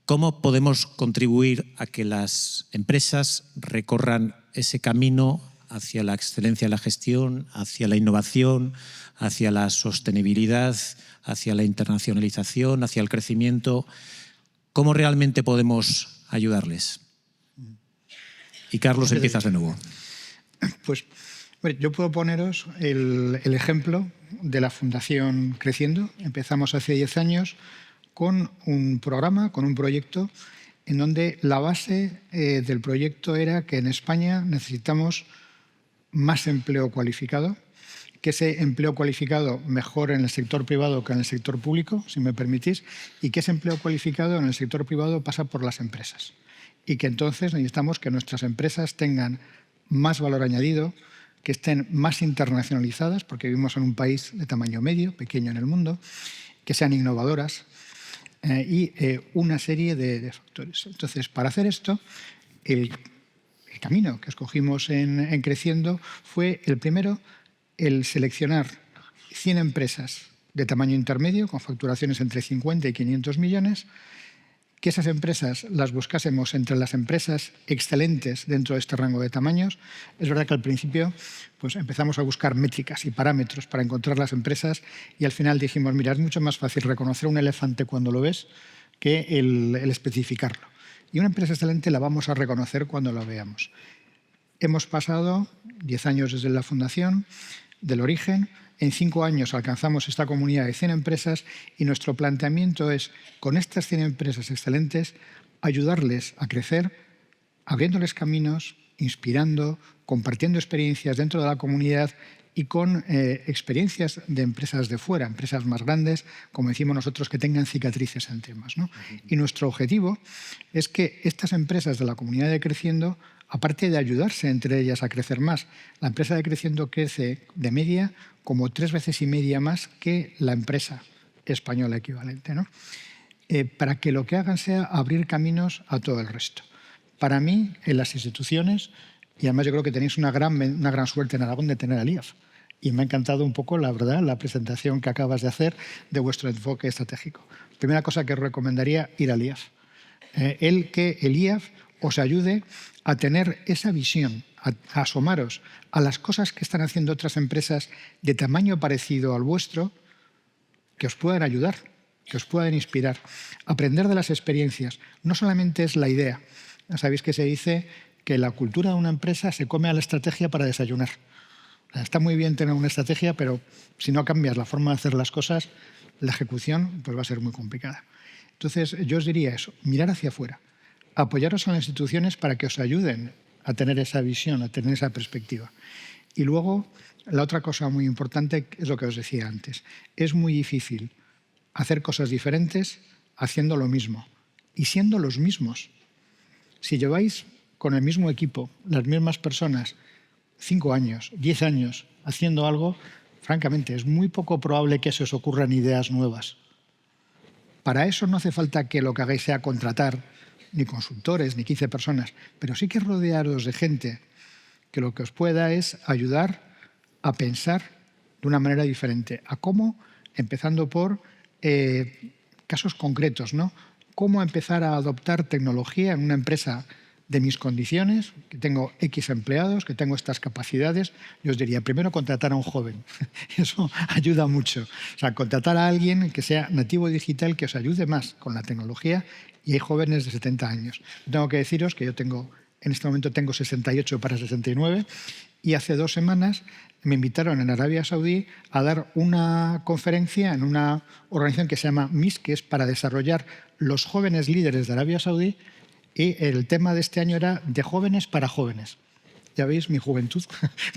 S7: cómo podemos contribuir a que las empresas recorran ese camino hacia la excelencia de la gestión, hacia la innovación, hacia la sostenibilidad, hacia la internacionalización, hacia el crecimiento? ¿Cómo realmente podemos ayudarles? Y Carlos, empiezas de nuevo.
S6: Pues bueno, yo puedo poneros el ejemplo de la Fundación Creciendo. Empezamos hace 10 años con un programa, con un proyecto, en donde la base del proyecto era que en España necesitamos más empleo cualificado, que ese empleo cualificado mejor en el sector privado que en el sector público, si me permitís, y que ese empleo cualificado en el sector privado pasa por las empresas. Y que entonces necesitamos que nuestras empresas tengan más valor añadido, que estén más internacionalizadas, porque vivimos en un país de tamaño medio, pequeño en el mundo, que sean innovadoras y una serie de factores. Entonces, para hacer esto, el camino que escogimos en Creciendo fue el primero, el seleccionar 100 empresas de tamaño intermedio, con facturaciones entre 50 y 500 millones, que esas empresas las buscásemos entre las empresas excelentes dentro de este rango de tamaños. Es verdad que al principio pues, empezamos a buscar métricas y parámetros para encontrar las empresas y al final dijimos, mira, es mucho más fácil reconocer un elefante cuando lo ves que el especificarlo. Y una empresa excelente la vamos a reconocer cuando la veamos. Hemos pasado 10 años desde la fundación del origen. En 5 años alcanzamos esta comunidad de 100 empresas y nuestro planteamiento es, con estas 100 empresas excelentes, ayudarles a crecer, abriéndoles caminos, inspirando, compartiendo experiencias dentro de la comunidad y con experiencias de empresas de fuera, empresas más grandes, como decimos nosotros, que tengan cicatrices en temas, ¿no? Y nuestro objetivo es que estas empresas de la comunidad de Creciendo, aparte de ayudarse entre ellas a crecer más, la empresa de Creciendo crece de media como 3,5 veces más que la empresa española equivalente, ¿no? Para que lo que hagan sea abrir caminos a todo el resto. Para mí, en las instituciones, y además yo creo que tenéis una gran suerte en Aragón de tener al IAF. Y me ha encantado un poco, la verdad, la presentación que acabas de hacer de vuestro enfoque estratégico. Primera cosa que os recomendaría, ir al IAF. Que el IAF os ayude a tener esa visión, a asomaros a las cosas que están haciendo otras empresas de tamaño parecido al vuestro, que os puedan ayudar, que os puedan inspirar. Aprender de las experiencias. No solamente es la idea. Sabéis que se dice que la cultura de una empresa se come a la estrategia para desayunar. Está muy bien tener una estrategia, pero si no cambias la forma de hacer las cosas, la ejecución pues va a ser muy complicada. Entonces, yo os diría eso, mirar hacia afuera, apoyaros a las instituciones para que os ayuden a tener esa visión, a tener esa perspectiva. Y luego, la otra cosa muy importante es lo que os decía antes. Es muy difícil hacer cosas diferentes haciendo lo mismo y siendo los mismos. Si lleváis con el mismo equipo, las mismas personas, 5 años, 10 años haciendo algo, francamente, es muy poco probable que se os ocurran ideas nuevas. Para eso no hace falta que lo que hagáis sea contratar ni consultores, ni 15 personas, pero sí que rodearos de gente que lo que os pueda es ayudar a pensar de una manera diferente. ¿A cómo? Empezando por casos concretos, ¿no? Cómo empezar a adoptar tecnología en una empresa de mis condiciones, que tengo X empleados, que tengo estas capacidades. Yo os diría, primero contratar a un joven. Eso ayuda mucho. O sea, contratar a alguien que sea nativo digital, que os ayude más con la tecnología, y hay jóvenes de 70 años. Tengo que deciros que yo en este momento tengo 68 para 69, y hace 2 semanas me invitaron en Arabia Saudí a dar una conferencia en una organización que se llama MIS, que es para desarrollar los jóvenes líderes de Arabia Saudí, y el tema de este año era de jóvenes para jóvenes. Ya veis, mi juventud,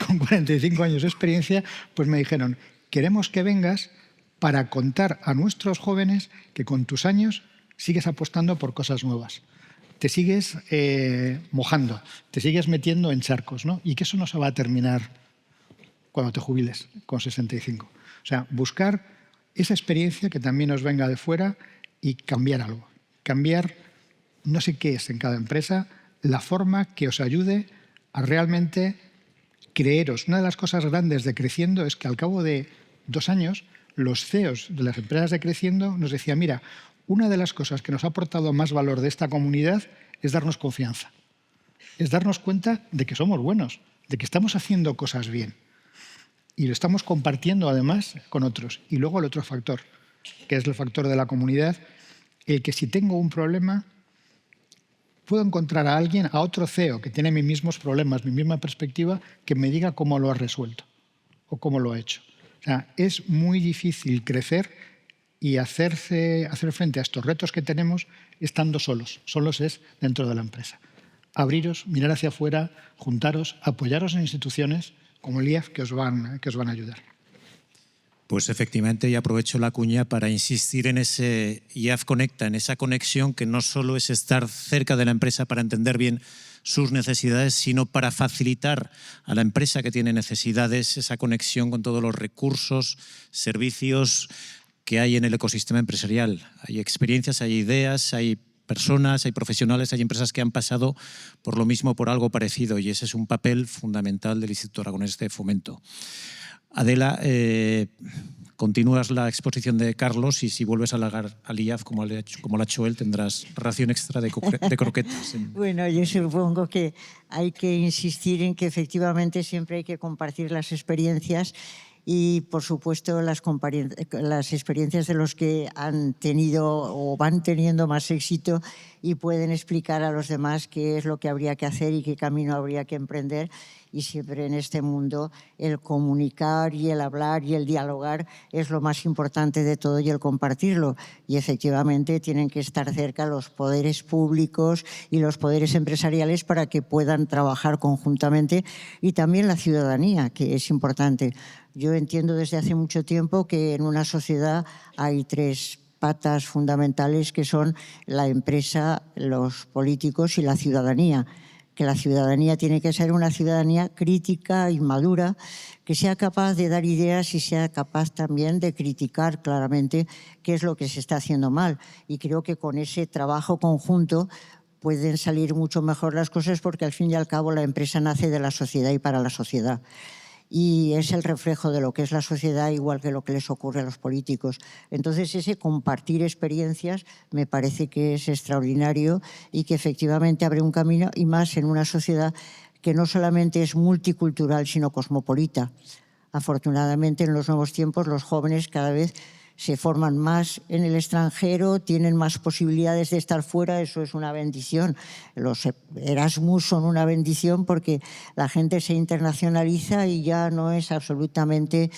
S6: con 45 años de experiencia, pues me dijeron, queremos que vengas para contar a nuestros jóvenes que con tus años sigues apostando por cosas nuevas. Te sigues mojando, te sigues metiendo en charcos, ¿no? Y que eso no se va a terminar cuando te jubiles, con 65. O sea, buscar esa experiencia que también os venga de fuera y cambiar algo. Cambiar, no sé qué es en cada empresa, la forma que os ayude a realmente creeros. Una de las cosas grandes de Creciendo es que al cabo de 2 años, los CEOs de las empresas de Creciendo nos decían, mira, una de las cosas que nos ha aportado más valor de esta comunidad es darnos confianza. Es darnos cuenta de que somos buenos, de que estamos haciendo cosas bien. Y lo estamos compartiendo además con otros. Y luego el otro factor, que es el factor de la comunidad, el que si tengo un problema, puedo encontrar a alguien, a otro CEO que tiene mis mismos problemas, mi misma perspectiva, que me diga cómo lo ha resuelto o cómo lo ha hecho. O sea, es muy difícil crecer y hacer frente a estos retos que tenemos estando solos. Solos es dentro de la empresa. Abriros, mirar hacia afuera, juntaros, apoyaros en instituciones como el IAF que os van a ayudar.
S7: Pues efectivamente, y aprovecho la cuña para insistir en ese IAF Conecta, en esa conexión que no solo es estar cerca de la empresa para entender bien sus necesidades, sino para facilitar a la empresa que tiene necesidades esa conexión con todos los recursos, servicios que hay en el ecosistema empresarial. Hay experiencias, hay ideas, hay personas, hay profesionales, hay empresas que han pasado por lo mismo, por algo parecido, y ese es un papel fundamental del Instituto Aragonés de Fomento. Adela, continúas la exposición de Carlos y si vuelves a halagar al IAF como lo ha hecho él, tendrás ración extra de croquetas.
S5: Bueno, yo supongo que hay que insistir en que efectivamente siempre hay que compartir las experiencias y, por supuesto, las experiencias de los que han tenido o van teniendo más éxito y pueden explicar a los demás qué es lo que habría que hacer y qué camino habría que emprender. Y siempre en este mundo el comunicar y el hablar y el dialogar es lo más importante de todo, y el compartirlo. Y efectivamente tienen que estar cerca los poderes públicos y los poderes empresariales para que puedan trabajar conjuntamente, y también la ciudadanía, que es importante. Yo entiendo desde hace mucho tiempo que en una sociedad hay tres patas fundamentales, que son la empresa, los políticos y la ciudadanía. Que la ciudadanía tiene que ser una ciudadanía crítica y madura, que sea capaz de dar ideas y sea capaz también de criticar claramente qué es lo que se está haciendo mal. Y creo que con ese trabajo conjunto pueden salir mucho mejor las cosas, porque al fin y al cabo la empresa nace de la sociedad y para la sociedad. Y es el reflejo de lo que es la sociedad, igual que lo que les ocurre a los políticos. Entonces, ese compartir experiencias me parece que es extraordinario y que efectivamente abre un camino, y más en una sociedad que no solamente es multicultural, sino cosmopolita. Afortunadamente, en los nuevos tiempos, los jóvenes cada vez se forman más en el extranjero, tienen más posibilidades de estar fuera. Eso es una bendición. Los Erasmus son una bendición, porque la gente se internacionaliza y ya no es absolutamente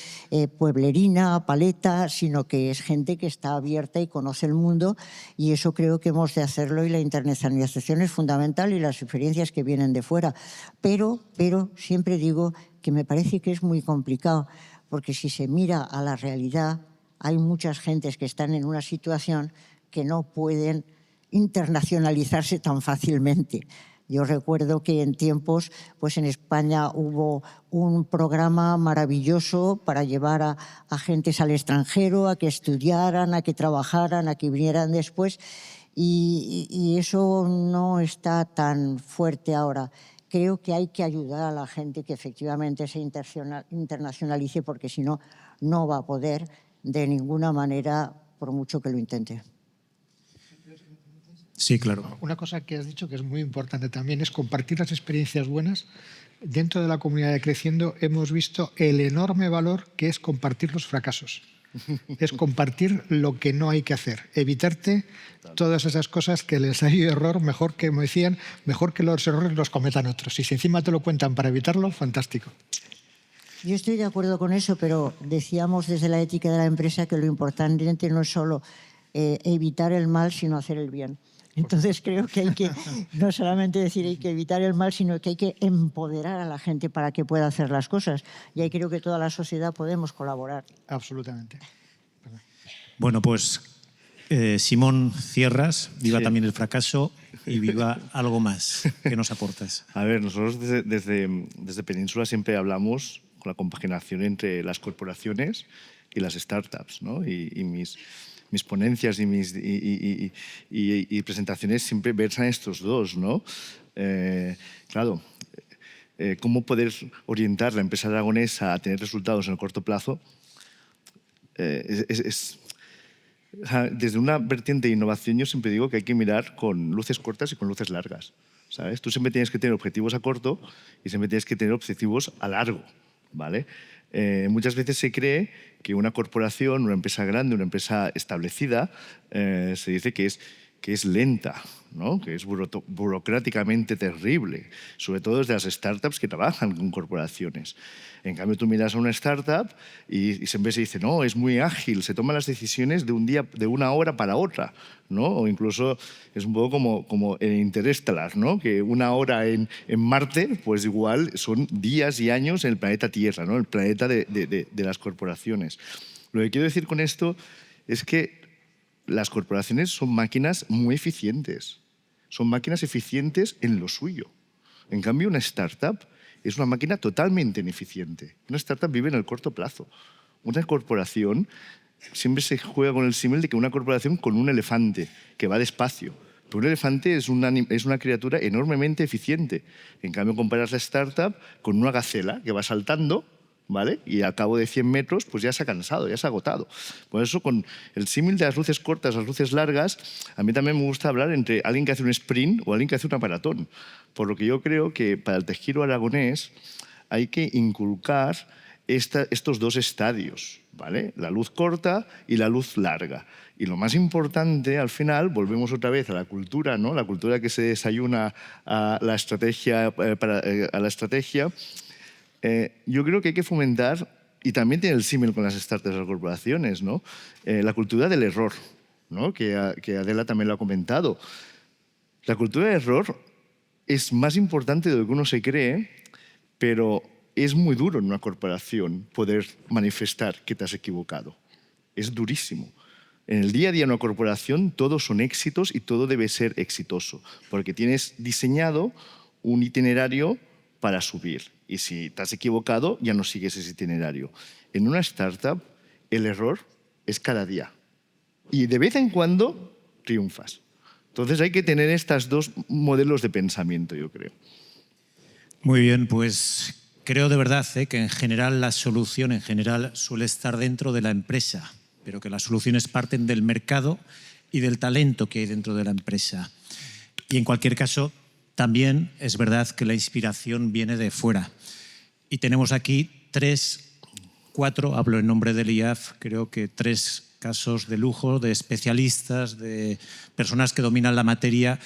S5: pueblerina, paleta, sino que es gente que está abierta y conoce el mundo, y eso creo que hemos de hacerlo, y la internacionalización es fundamental, y las experiencias que vienen de fuera. Pero siempre digo que me parece que es muy complicado, porque si se mira a la realidad, hay muchas gentes que están en una situación que no pueden internacionalizarse tan fácilmente. Yo recuerdo que en tiempos, pues en España hubo un programa maravilloso para llevar a gentes al extranjero, a que estudiaran, a que trabajaran, a que vinieran después, y eso no está tan fuerte ahora. Creo que hay que ayudar a la gente que efectivamente se internacionalice, porque si no, no va a poder de ninguna manera, por mucho que lo intente.
S7: Sí, claro.
S6: Una cosa que has dicho que es muy importante también es compartir las experiencias buenas. Dentro de la comunidad de Creciendo hemos visto el enorme valor que es compartir los fracasos. Es compartir lo que no hay que hacer, evitarte todas esas cosas que el ensayo y error, mejor que, como decían, mejor que los errores los cometan otros. Y si encima te lo cuentan para evitarlo, fantástico.
S5: Yo estoy de acuerdo con eso, pero decíamos desde la ética de la empresa que lo importante no es solo evitar el mal, sino hacer el bien. Entonces creo que hay que no solamente decir hay que evitar el mal, sino que hay que empoderar a la gente para que pueda hacer las cosas. Y ahí creo que toda la sociedad podemos colaborar.
S6: Absolutamente.
S2: Bueno, pues Simón, cierras. Viva también el fracaso y viva algo más. ¿Qué nos aportas?
S4: A ver, nosotros desde Península siempre hablamos con la compaginación entre las corporaciones y las startups, ¿no? Y mis ponencias y presentaciones siempre versan estos dos, ¿no? Claro, cómo poder orientar la empresa aragonesa a tener resultados en el corto plazo desde una vertiente de innovación. Yo siempre digo que hay que mirar con luces cortas y con luces largas, ¿sabes? Tú siempre tienes que tener objetivos a corto y siempre tienes que tener objetivos a largo, ¿vale? Muchas veces se cree que una corporación, una empresa grande, una empresa establecida, se dice que es lenta, ¿no? Que es burocráticamente terrible, sobre todo desde las startups que trabajan con corporaciones. En cambio, tú miras a una startup y siempre se dice, no, es muy ágil, se toman las decisiones de un día, de una hora para otra, ¿no? O incluso es un poco como en Interestelar, ¿no? Que una hora en Marte, pues igual son días y años en el planeta Tierra, ¿no? El planeta de las corporaciones. Lo que quiero decir con esto es que las corporaciones son máquinas muy eficientes. Son máquinas eficientes en lo suyo. En cambio, una startup es una máquina totalmente ineficiente. Una startup vive en el corto plazo. Una corporación, siempre se juega con el símil de que una corporación con un elefante que va despacio. Pero un elefante es una criatura enormemente eficiente. En cambio, comparas la startup con una gacela que va saltando, ¿vale? Y al cabo de 100 metros pues ya se ha cansado, ya se ha agotado. Por eso, con el símil de las luces cortas, las luces largas, a mí también me gusta hablar entre alguien que hace un sprint o alguien que hace una maratón. Por lo que yo creo que para el tejido aragonés hay que inculcar estos dos estadios, ¿vale? La luz corta y la luz larga. Y lo más importante, al final, volvemos otra vez a la cultura, ¿no? La cultura que se desayuna a la estrategia. Yo creo que hay que fomentar, y también tiene el símil con las startups de las corporaciones, ¿no? La cultura del error, ¿no? Que Adela también lo ha comentado. La cultura del error es más importante de lo que uno se cree, pero es muy duro en una corporación poder manifestar que te has equivocado. Es durísimo. En el día a día de una corporación todos son éxitos y todo debe ser exitoso, porque tienes diseñado un itinerario para subir. Y si te has equivocado, ya no sigues ese itinerario. En una startup, el error es cada día. Y de vez en cuando triunfas. Entonces hay que tener estos dos modelos de pensamiento, yo creo.
S7: Muy bien, pues creo de verdad que en general la solución suele estar dentro de la empresa, pero que las soluciones parten del mercado y del talento que hay dentro de la empresa. Y en cualquier caso, también es verdad que la inspiración viene de fuera. Y tenemos aquí 4, hablo en nombre del IAF, creo que 3 casos de lujo, de especialistas, de personas que dominan la materia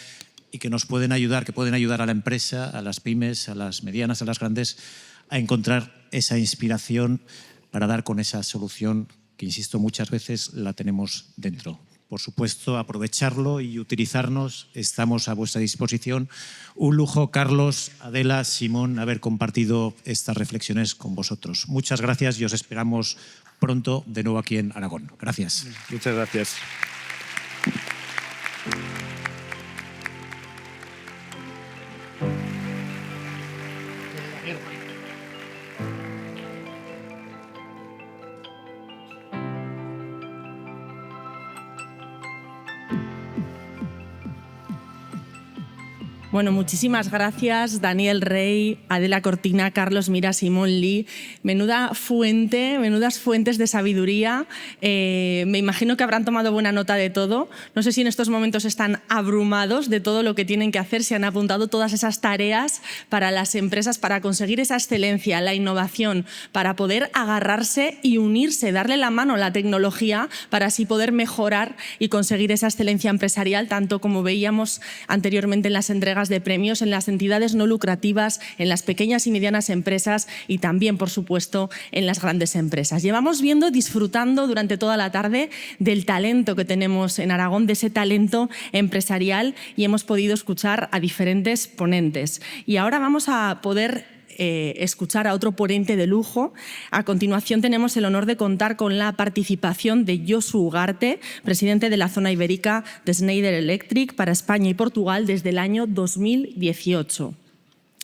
S7: y que nos pueden ayudar, que pueden ayudar a la empresa, a las pymes, a las medianas, a las grandes, a encontrar esa inspiración para dar con esa solución que, insisto, muchas veces la tenemos dentro. Por supuesto, aprovecharlo y utilizarnos, estamos a vuestra disposición. Un lujo, Carlos, Adela, Simón, haber compartido estas reflexiones con vosotros. Muchas gracias y os esperamos pronto de nuevo aquí en Aragón. Gracias.
S4: Muchas gracias.
S3: Bueno, muchísimas gracias, Daniel Rey, Adela Cortina, Carlos Mira, Simón Lee. Menudas fuentes de sabiduría. Me imagino que habrán tomado buena nota de todo. No sé si en estos momentos están abrumados de todo lo que tienen que hacer, se han apuntado todas esas tareas para las empresas para conseguir esa excelencia, la innovación, para poder agarrarse y unirse, darle la mano a la tecnología para así poder mejorar y conseguir esa excelencia empresarial, tanto como veíamos anteriormente en las entregas de premios, en las entidades no lucrativas, en las pequeñas y medianas empresas y también, por supuesto, en las grandes empresas. Llevamos disfrutando durante toda la tarde del talento que tenemos en Aragón, de ese talento empresarial, y hemos podido escuchar a diferentes ponentes. Y ahora vamos a poder escuchar a otro ponente de lujo. A continuación tenemos el honor de contar con la participación de Josu Ugarte, presidente de la zona ibérica de Schneider Electric para España y Portugal desde el año 2018.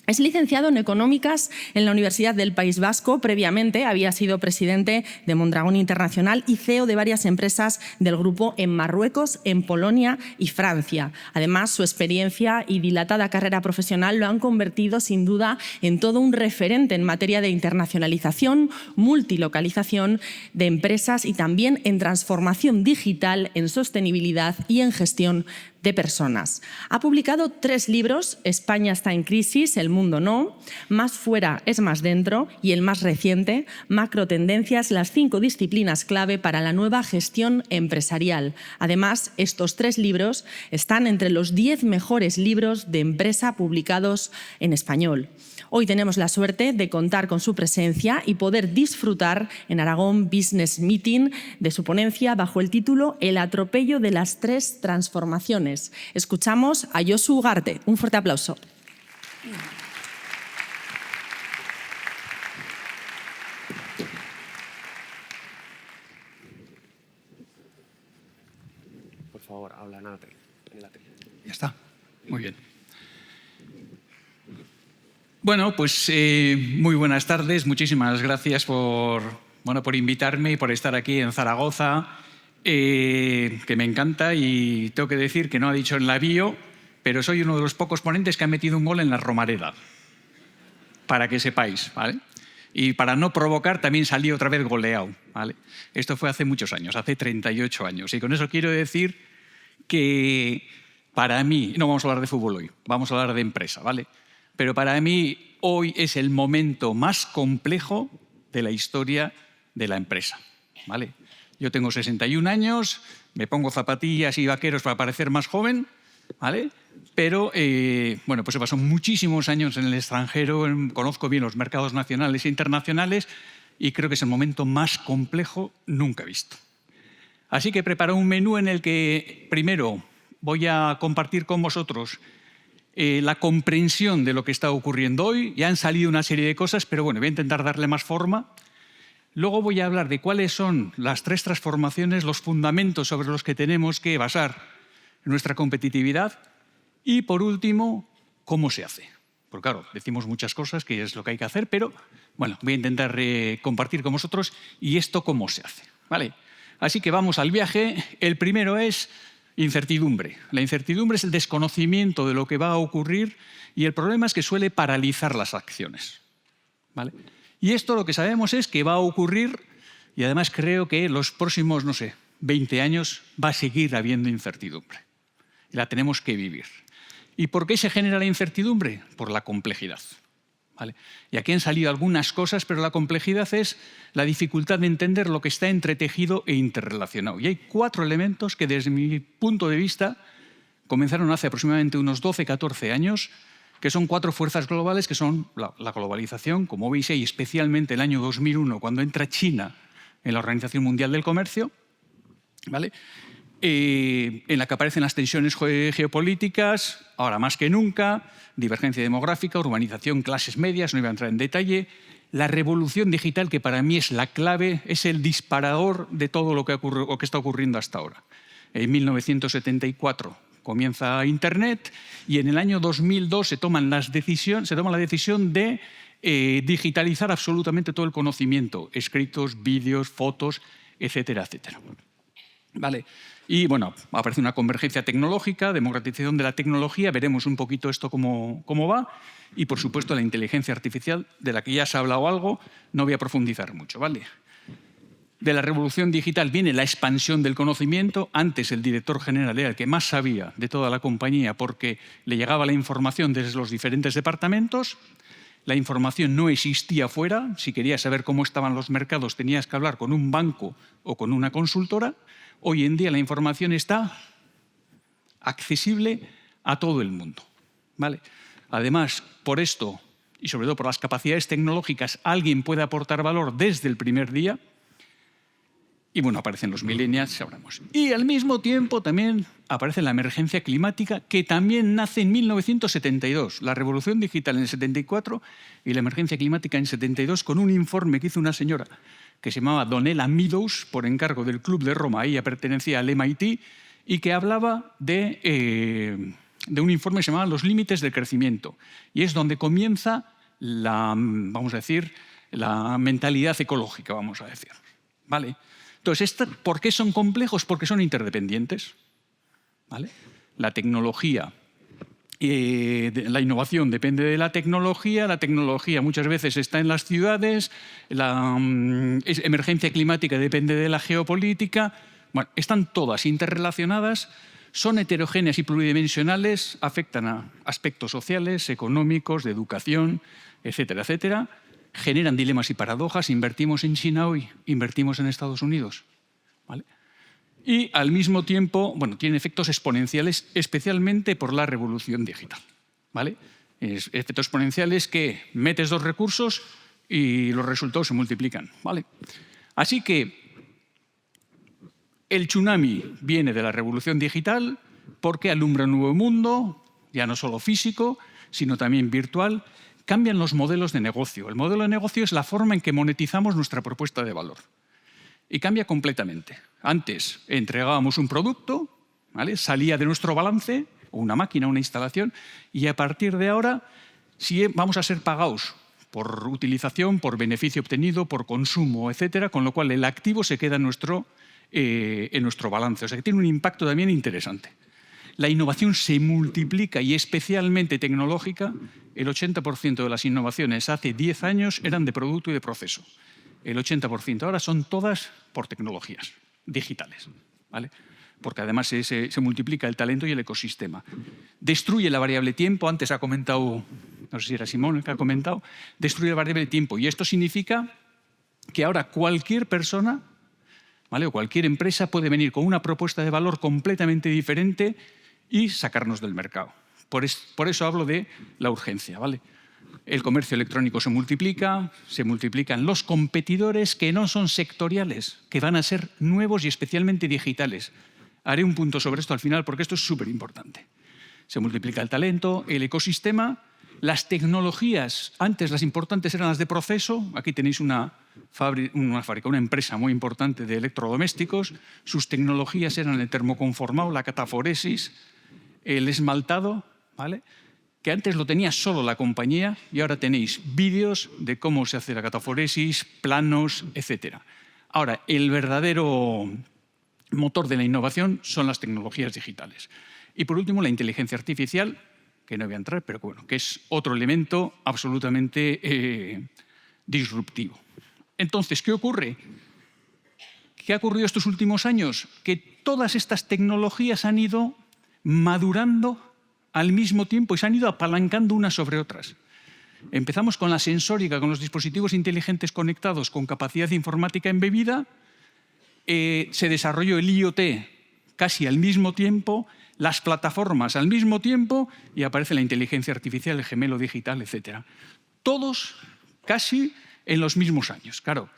S3: Es licenciado en Económicas en la Universidad del País Vasco. Previamente había sido presidente de Mondragón Internacional y CEO de varias empresas del grupo en Marruecos, en Polonia y Francia. Además, su experiencia y dilatada carrera profesional lo han convertido sin duda en todo un referente en materia de internacionalización, multilocalización de empresas y también en transformación digital, en sostenibilidad y en gestión de personas. Ha publicado 3 libros: España está en crisis, El mundo no, Más fuera es más dentro y el más reciente, Macrotendencias, las 5 disciplinas clave para la nueva gestión empresarial. Además, estos 3 libros están entre los 10 mejores libros de empresa publicados en español. Hoy tenemos la suerte de contar con su presencia y poder disfrutar en Aragón Business Meeting de su ponencia bajo el título El atropello de las 3 transformaciones. Escuchamos a Josu Ugarte. Un fuerte aplauso.
S8: Por favor, habla en la tele.
S9: Ya está. Muy bien. Bueno, pues muy buenas tardes. Muchísimas gracias por invitarme y por estar aquí en Zaragoza, que me encanta, y tengo que decir que no ha dicho en la bio, pero soy uno de los pocos ponentes que ha metido un gol en la Romareda, para que sepáis, ¿vale? Y para no provocar también salí otra vez goleado, ¿vale? Esto fue hace muchos años, hace 38 años. Y con eso quiero decir que para mí, no vamos a hablar de fútbol hoy, vamos a hablar de empresa, ¿vale? Pero para mí hoy es el momento más complejo de la historia de la empresa. ¿Vale? Yo tengo 61 años, me pongo zapatillas y vaqueros para parecer más joven, ¿vale? Pero bueno, pues he pasado muchísimos años en el extranjero, conozco bien los mercados nacionales e internacionales y creo que es el momento más complejo nunca visto. Así que he preparado un menú en el que primero voy a compartir con vosotros la comprensión de lo que está ocurriendo hoy. Ya han salido una serie de cosas, pero bueno, voy a intentar darle más forma. Luego voy a hablar de cuáles son las 3 transformaciones, los fundamentos sobre los que tenemos que basar nuestra competitividad. Y por último, cómo se hace. Porque claro, decimos muchas cosas, que es lo que hay que hacer, pero bueno, voy a intentar compartir con vosotros y esto cómo se hace. ¿Vale? Así que vamos al viaje. El primero es incertidumbre. La incertidumbre es el desconocimiento de lo que va a ocurrir y el problema es que suele paralizar las acciones. ¿Vale? Y esto lo que sabemos es que va a ocurrir y además creo que los próximos, no sé, 20 años va a seguir habiendo incertidumbre. Y la tenemos que vivir. ¿Y por qué se genera la incertidumbre? Por la complejidad. ¿Vale? Y aquí han salido algunas cosas, pero la complejidad es la dificultad de entender lo que está entretejido e interrelacionado. Y hay 4 elementos que desde mi punto de vista comenzaron hace aproximadamente unos 12-14 años, que son 4 fuerzas globales, que son la globalización, como veis ahí, especialmente el año 2001, cuando entra China en la Organización Mundial del Comercio, ¿vale? En la que aparecen las tensiones geopolíticas, ahora más que nunca, divergencia demográfica, urbanización, clases medias, no iba a entrar en detalle, la revolución digital, que para mí es la clave, es el disparador de todo lo que está ocurriendo hasta ahora. En 1974 comienza Internet y en el año 2002 se toma la decisión de digitalizar absolutamente todo el conocimiento, escritos, vídeos, fotos, etcétera, etcétera. ¿Vale? Y bueno, aparece una convergencia tecnológica, democratización de la tecnología, veremos un poquito esto cómo va, y por supuesto la inteligencia artificial, de la que ya se ha hablado algo, no voy a profundizar mucho, ¿vale? De la revolución digital viene la expansión del conocimiento. Antes el director general era el que más sabía de toda la compañía porque le llegaba la información desde los diferentes departamentos. La información no existía fuera. Si querías saber cómo estaban los mercados tenías que hablar con un banco o con una consultora. Hoy en día la información está accesible a todo el mundo, ¿vale? Además, por esto y sobre todo por las capacidades tecnológicas, alguien puede aportar valor desde el primer día. Y bueno, aparecen los millennials, sabremos. Y al mismo tiempo también aparece la emergencia climática, que también nace en 1972. La revolución digital en el 74 y la emergencia climática en el 72, con un informe que hizo una señora que se llamaba Donella Meadows, por encargo del Club de Roma, ella pertenecía al MIT, y que hablaba de un informe que se llamaba Los límites del crecimiento. Y es donde comienza vamos a decir, la mentalidad ecológica, vamos a decir. ¿Vale? Entonces, ¿por qué son complejos? Porque son interdependientes. ¿Vale? La tecnología, la innovación depende de la tecnología muchas veces está en las ciudades, la emergencia climática depende de la geopolítica. Bueno, están todas interrelacionadas, son heterogéneas y pluridimensionales, afectan a aspectos sociales, económicos, de educación, etcétera, etcétera. Generan dilemas y paradojas. Invertimos en China hoy, invertimos en Estados Unidos. ¿Vale? Y al mismo tiempo, bueno, tienen efectos exponenciales, especialmente por la revolución digital. ¿Vale? Efectos exponenciales que metes 2 recursos y los resultados se multiplican. ¿Vale? Así que el tsunami viene de la revolución digital porque alumbra un nuevo mundo, ya no solo físico, sino también virtual. Cambian los modelos de negocio. El modelo de negocio es la forma en que monetizamos nuestra propuesta de valor. Y cambia completamente. Antes entregábamos un producto, ¿vale? Salía de nuestro balance, o una máquina, una instalación, y a partir de ahora vamos a ser pagados por utilización, por beneficio obtenido, por consumo, etcétera, con lo cual el activo se queda en nuestro balance. O sea que tiene un impacto también interesante. La innovación se multiplica y especialmente tecnológica. El 80% de las innovaciones hace 10 años eran de producto y de proceso. El 80% ahora son todas por tecnologías digitales, ¿vale? Porque además se multiplica el talento y el ecosistema. Destruye la variable tiempo. Antes ha comentado, no sé si era Simón el que ha comentado, destruye la variable tiempo. Y esto significa que ahora cualquier persona, ¿vale?, o cualquier empresa puede venir con una propuesta de valor completamente diferente y sacarnos del mercado. Por eso hablo de la urgencia, ¿vale? El comercio electrónico se multiplican los competidores que no son sectoriales, que van a ser nuevos y especialmente digitales. Haré un punto sobre esto al final porque esto es súper importante. Se multiplica el talento, el ecosistema, las tecnologías. Antes las importantes eran las de proceso. Aquí tenéis una empresa muy importante de electrodomésticos. Sus tecnologías eran el termoconformado, la cataforesis, el esmaltado, ¿vale?, que antes lo tenía solo la compañía y ahora tenéis vídeos de cómo se hace la cataforesis, planos, etc. Ahora, el verdadero motor de la innovación son las tecnologías digitales. Y por último, la inteligencia artificial, que no voy a entrar, pero bueno, que es otro elemento absolutamente disruptivo. Entonces, ¿qué ocurre? ¿Qué ha ocurrido estos últimos años? Que todas estas tecnologías han ido madurando al mismo tiempo y se han ido apalancando unas sobre otras. Empezamos con la sensórica, con los dispositivos inteligentes conectados con capacidad informática embebida. Se desarrolló el IoT casi al mismo tiempo, las plataformas al mismo tiempo y aparece la inteligencia artificial, el gemelo digital, etc. Todos casi en los mismos años. Claro,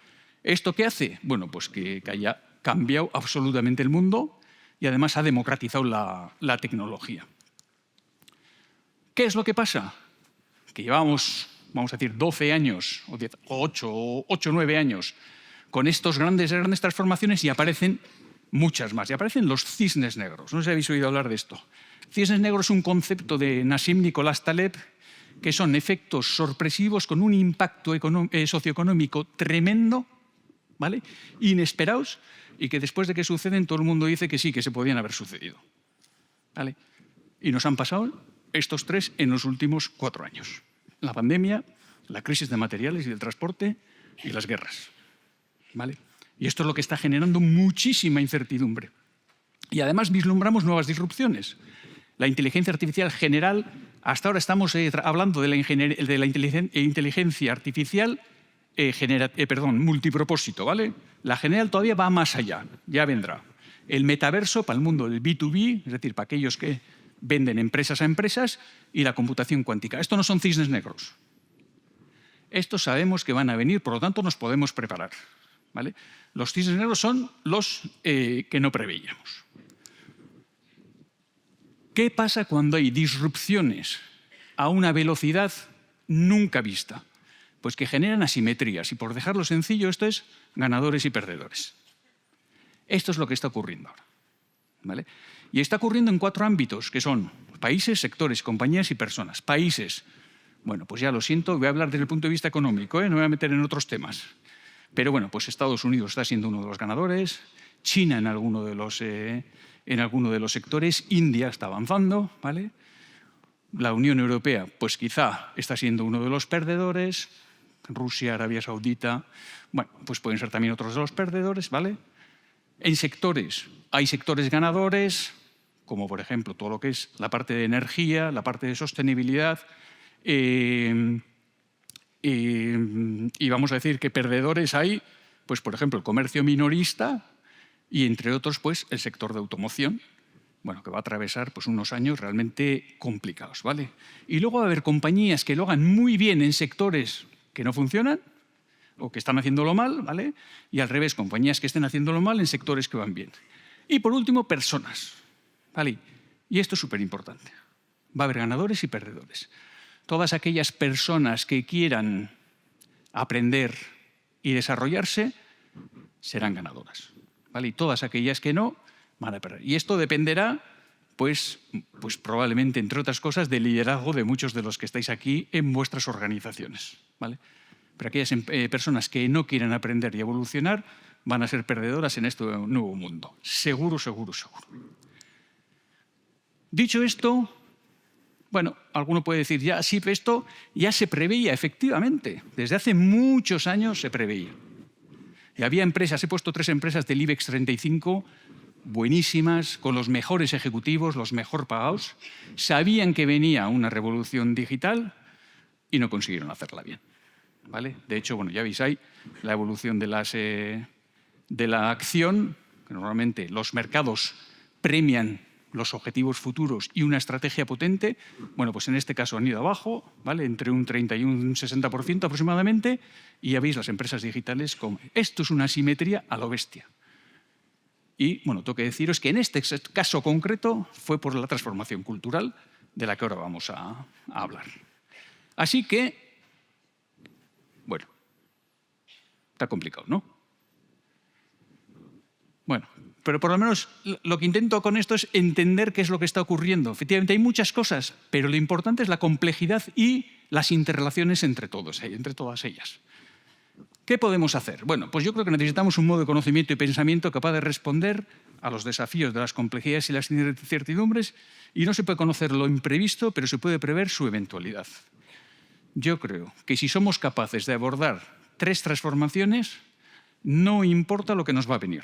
S9: ¿esto qué hace? Bueno, pues que haya cambiado absolutamente el mundo y además ha democratizado la tecnología. ¿Qué es lo que pasa? Que llevamos, vamos a decir, 12 años, o 8 o 9 años, con estas grandes transformaciones y aparecen muchas más. Y aparecen los cisnes negros. No sé si habéis oído hablar de esto. Cisnes negros es un concepto de Nassim Nicolás Taleb, que son efectos sorpresivos con un impacto socioeconómico tremendo, ¿vale?, inesperados, y que después de que suceden todo el mundo dice que sí, que se podían haber sucedido, ¿vale? Y nos han pasado estos tres en los últimos 4 años. La pandemia, la crisis de materiales y del transporte y las guerras, ¿vale? Y esto es lo que está generando muchísima incertidumbre. Y además vislumbramos nuevas disrupciones. La inteligencia artificial general, hasta ahora estamos hablando de la inteligencia artificial multipropósito, ¿vale? La general todavía va más allá, ya vendrá. El metaverso para el mundo del B2B, es decir, para aquellos que venden empresas a empresas, y la computación cuántica. Esto no son cisnes negros. Estos sabemos que van a venir, por lo tanto nos podemos preparar, ¿vale? Los cisnes negros son los que no preveíamos. ¿Qué pasa cuando hay disrupciones a una velocidad nunca vista? Pues que generan asimetrías. Y por dejarlo sencillo, esto es ganadores y perdedores. Esto es lo que está ocurriendo ahora, ¿vale? Y está ocurriendo en 4 ámbitos, que son países, sectores, compañías y personas. Países. Bueno, pues ya lo siento, voy a hablar desde el punto de vista económico, no me voy a meter en otros temas. Pero bueno, pues Estados Unidos está siendo uno de los ganadores, China en alguno de los sectores, India está avanzando, ¿vale? La Unión Europea, pues quizá está siendo uno de los perdedores, Rusia, Arabia Saudita, bueno, pues pueden ser también otros de los perdedores, ¿vale? En sectores, hay sectores ganadores, como por ejemplo todo lo que es la parte de energía, la parte de sostenibilidad, y vamos a decir que perdedores hay, pues por ejemplo, el comercio minorista y entre otros pues el sector de automoción, bueno, que va a atravesar pues, unos años realmente complicados, ¿vale? Y luego va a haber compañías que lo hagan muy bien en sectores que no funcionan o que están haciéndolo mal, ¿vale? Y al revés, compañías que estén haciéndolo mal en sectores que van bien. Y por último, personas, ¿vale? Y esto es súper importante. Va a haber ganadores y perdedores. Todas aquellas personas que quieran aprender y desarrollarse serán ganadoras, ¿vale? Y todas aquellas que no van a perder. Y esto dependerá, pues probablemente, entre otras cosas, del liderazgo de muchos de los que estáis aquí en vuestras organizaciones, ¿vale? Pero aquellas personas que no quieren aprender y evolucionar van a ser perdedoras en este nuevo mundo. Seguro, seguro, seguro. Dicho esto, bueno, alguno puede decir, ya sí, pero esto ya se preveía, efectivamente. Desde hace muchos años se preveía. Y había empresas, he puesto 3 empresas del IBEX 35, buenísimas, con los mejores ejecutivos, los mejor pagados. Sabían que venía una revolución digital y no consiguieron hacerla bien, ¿vale? De hecho, bueno, ya veis ahí la evolución de la acción, que normalmente los mercados premian los objetivos futuros y una estrategia potente. Bueno, pues en este caso han ido abajo, ¿vale? Entre un 30 y un 60% aproximadamente, y ya veis las empresas digitales como... Esto es una asimetría a lo bestia. Y, bueno, tengo que deciros que en este caso concreto fue por la transformación cultural de la que ahora vamos a hablar. Así que, bueno, está complicado, ¿no? Bueno, pero por lo menos lo que intento con esto es entender qué es lo que está ocurriendo. Efectivamente, hay muchas cosas, pero lo importante es la complejidad y las interrelaciones entre todas ellas. ¿Qué podemos hacer? Bueno, pues yo creo que necesitamos un modo de conocimiento y pensamiento capaz de responder a los desafíos de las complejidades y las incertidumbres, y no se puede conocer lo imprevisto, pero se puede prever su eventualidad. Yo creo que si somos capaces de abordar 3 transformaciones, no importa lo que nos va a venir.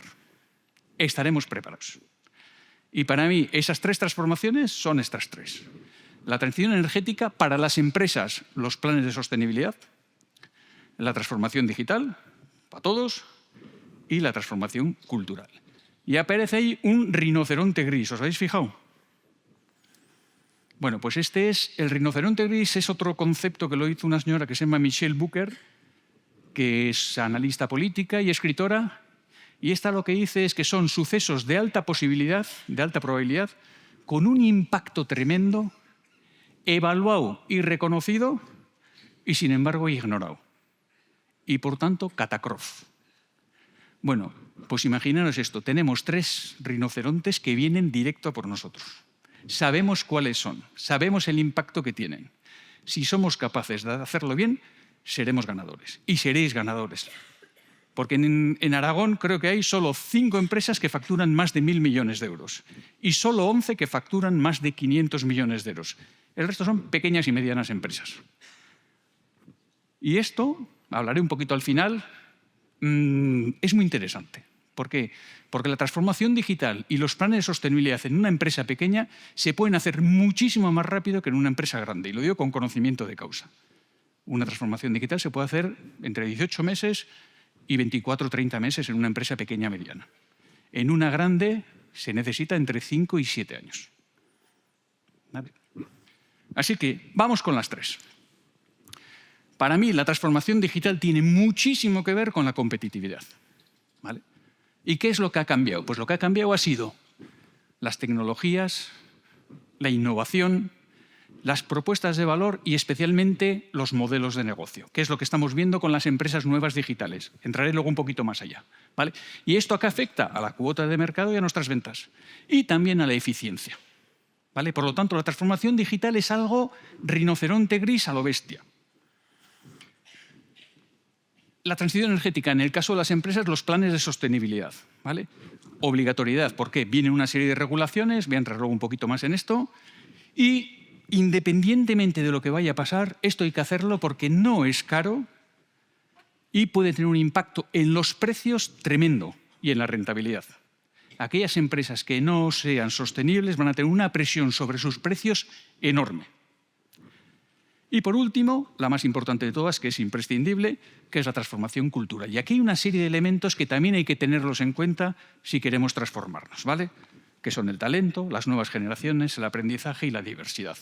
S9: Estaremos preparados. Y para mí, esas 3 transformaciones son estas 3. La transición energética para las empresas, los planes de sostenibilidad, la transformación digital, para todos, y la transformación cultural. Y aparece ahí un rinoceronte gris, ¿os habéis fijado? Bueno, pues el rinoceronte gris es otro concepto que lo hizo una señora que se llama Michelle Booker, que es analista política y escritora, y esta lo que dice es que son sucesos de alta posibilidad, de alta probabilidad, con un impacto tremendo, evaluado y reconocido, y sin embargo ignorado. Y por tanto, catacrof. Bueno, pues imaginaros esto, tenemos 3 rinocerontes que vienen directo a por nosotros. Sabemos cuáles son, sabemos el impacto que tienen. Si somos capaces de hacerlo bien, seremos ganadores. Y seréis ganadores. Porque en Aragón creo que hay solo 5 empresas que facturan más de 1.000 millones de euros y solo 11 que facturan más de 500 millones de euros. El resto son pequeñas y medianas empresas. Y esto, hablaré un poquito al final, es muy interesante. ¿Por qué? Porque la transformación digital y los planes de sostenibilidad en una empresa pequeña se pueden hacer muchísimo más rápido que en una empresa grande. Y lo digo con conocimiento de causa. Una transformación digital se puede hacer entre 18 meses y 24 o 30 meses en una empresa pequeña mediana. En una grande se necesita entre 5 y 7 años. ¿Vale? Así que vamos con las 3. Para mí, la transformación digital tiene muchísimo que ver con la competitividad. ¿Vale? ¿Y qué es lo que ha cambiado? Pues lo que ha cambiado ha sido las tecnologías, la innovación, las propuestas de valor y especialmente los modelos de negocio, que es lo que estamos viendo con las empresas nuevas digitales. Entraré luego un poquito más allá. ¿Vale? ¿Y esto acá afecta? A la cuota de mercado y a nuestras ventas. Y también a la eficiencia. ¿Vale? Por lo tanto, la transformación digital es algo rinoceronte gris a lo bestia. La transición energética, en el caso de las empresas, los planes de sostenibilidad. ¿Vale? Obligatoriedad, ¿por qué? Vienen una serie de regulaciones, voy a entrar luego un poquito más en esto, y independientemente de lo que vaya a pasar, esto hay que hacerlo porque no es caro y puede tener un impacto en los precios tremendo y en la rentabilidad. Aquellas empresas que no sean sostenibles van a tener una presión sobre sus precios enorme. Y por último, la más importante de todas, que es imprescindible, que es la transformación cultural. Y aquí hay una serie de elementos que también hay que tenerlos en cuenta si queremos transformarnos, ¿vale? Que son el talento, las nuevas generaciones, el aprendizaje y la diversidad.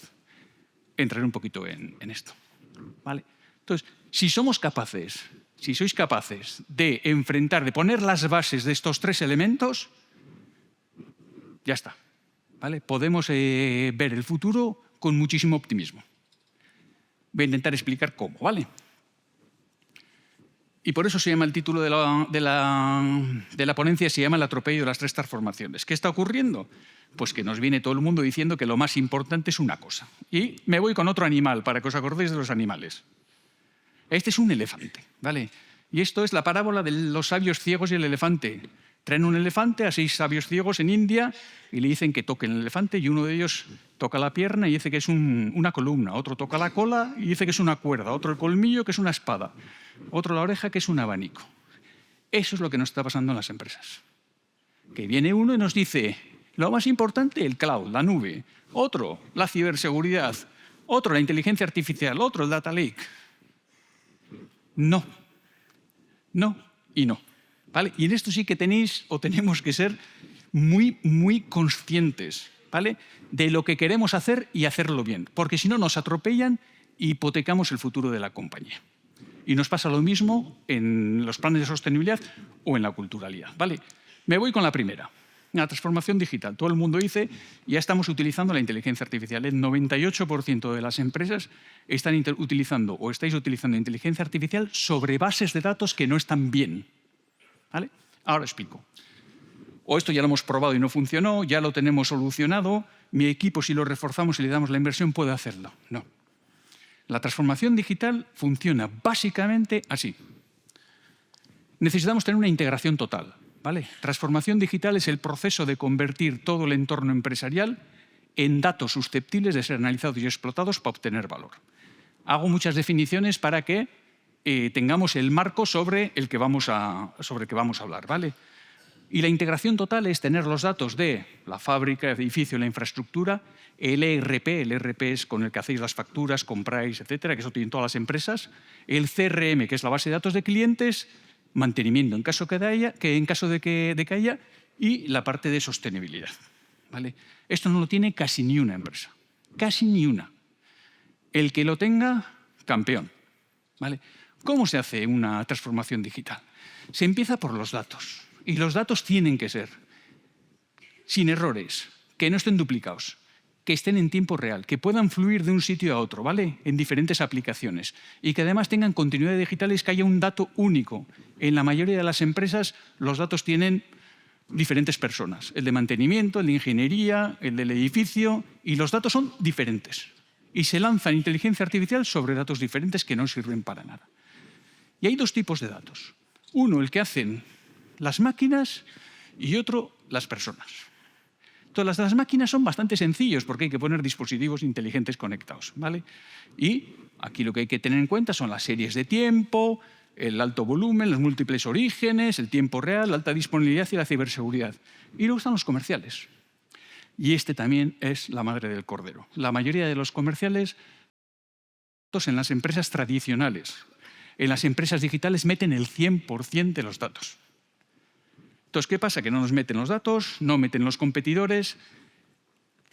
S9: Entraré un poquito en esto, ¿vale? Entonces, si somos capaces, si sois capaces de enfrentar, de poner las bases de estos 3 elementos, ya está, ¿vale? Podemos ver el futuro con muchísimo optimismo. Voy a intentar explicar cómo, ¿vale? Y por eso se llama el título de la ponencia, se llama El atropello de las 3 transformaciones. ¿Qué está ocurriendo? Pues que nos viene todo el mundo diciendo que lo más importante es una cosa. Y me voy con otro animal, para que os acordéis de los animales. Este es un elefante, ¿vale? Y esto es la parábola de los sabios ciegos y el elefante. Traen un elefante a 6 sabios ciegos en India y le dicen que toquen el elefante y uno de ellos toca la pierna y dice que es una columna, otro toca la cola y dice que es una cuerda, otro el colmillo que es una espada, otro la oreja que es un abanico. Eso es lo que nos está pasando en las empresas. Que viene uno y nos dice, lo más importante, el cloud, la nube, otro, la ciberseguridad, otro, la inteligencia artificial, otro, el data lake. No. No y no. ¿Vale? Y en esto sí que tenéis o tenemos que ser muy, muy conscientes, ¿vale?, de lo que queremos hacer y hacerlo bien, porque si no nos atropellan y hipotecamos el futuro de la compañía. Y nos pasa lo mismo en los planes de sostenibilidad o en la culturalidad, ¿vale? Me voy con la primera, la transformación digital. Todo el mundo dice, ya estamos utilizando la inteligencia artificial. El 98% de las empresas están utilizando o estáis utilizando inteligencia artificial sobre bases de datos que no están bien, ¿vale? Ahora explico. O esto ya lo hemos probado y no funcionó, ya lo tenemos solucionado, mi equipo, si lo reforzamos y le damos la inversión, puede hacerlo. No. La transformación digital funciona básicamente así. Necesitamos tener una integración total, ¿vale? Transformación digital es el proceso de convertir todo el entorno empresarial en datos susceptibles de ser analizados y explotados para obtener valor. Hago muchas definiciones para que tengamos el marco sobre el que vamos a hablar, ¿vale? Y la integración total es tener los datos de la fábrica, el edificio, la infraestructura, el ERP es con el que hacéis las facturas, compráis, etcétera, que eso tienen todas las empresas, el CRM, que es la base de datos de clientes, mantenimiento en caso de que haya, y la parte de sostenibilidad, ¿vale? Esto no lo tiene casi ni una empresa, casi ni una. El que lo tenga, campeón, ¿vale? ¿Cómo se hace una transformación digital? Se empieza por los datos. Y los datos tienen que ser sin errores, que no estén duplicados, que estén en tiempo real, que puedan fluir de un sitio a otro, ¿vale?, en diferentes aplicaciones, y que además tengan continuidad digital, y que haya un dato único. En la mayoría de las empresas los datos tienen diferentes personas, el de mantenimiento, el de ingeniería, el del edificio, y los datos son diferentes. Y se lanza inteligencia artificial sobre datos diferentes que no sirven para nada. Y hay dos tipos de datos. Uno, el que hacen las máquinas, y otro, las personas. Entonces, las máquinas son bastante sencillos porque hay que poner dispositivos inteligentes conectados, ¿vale? Y aquí lo que hay que tener en cuenta son las series de tiempo, el alto volumen, los múltiples orígenes, el tiempo real, la alta disponibilidad y la ciberseguridad. Y luego están los comerciales. Y este también es la madre del cordero. La mayoría de los comerciales en las empresas tradicionales. En las empresas digitales meten el 100% de los datos. Entonces, ¿qué pasa? Que no nos meten los datos, no meten los competidores,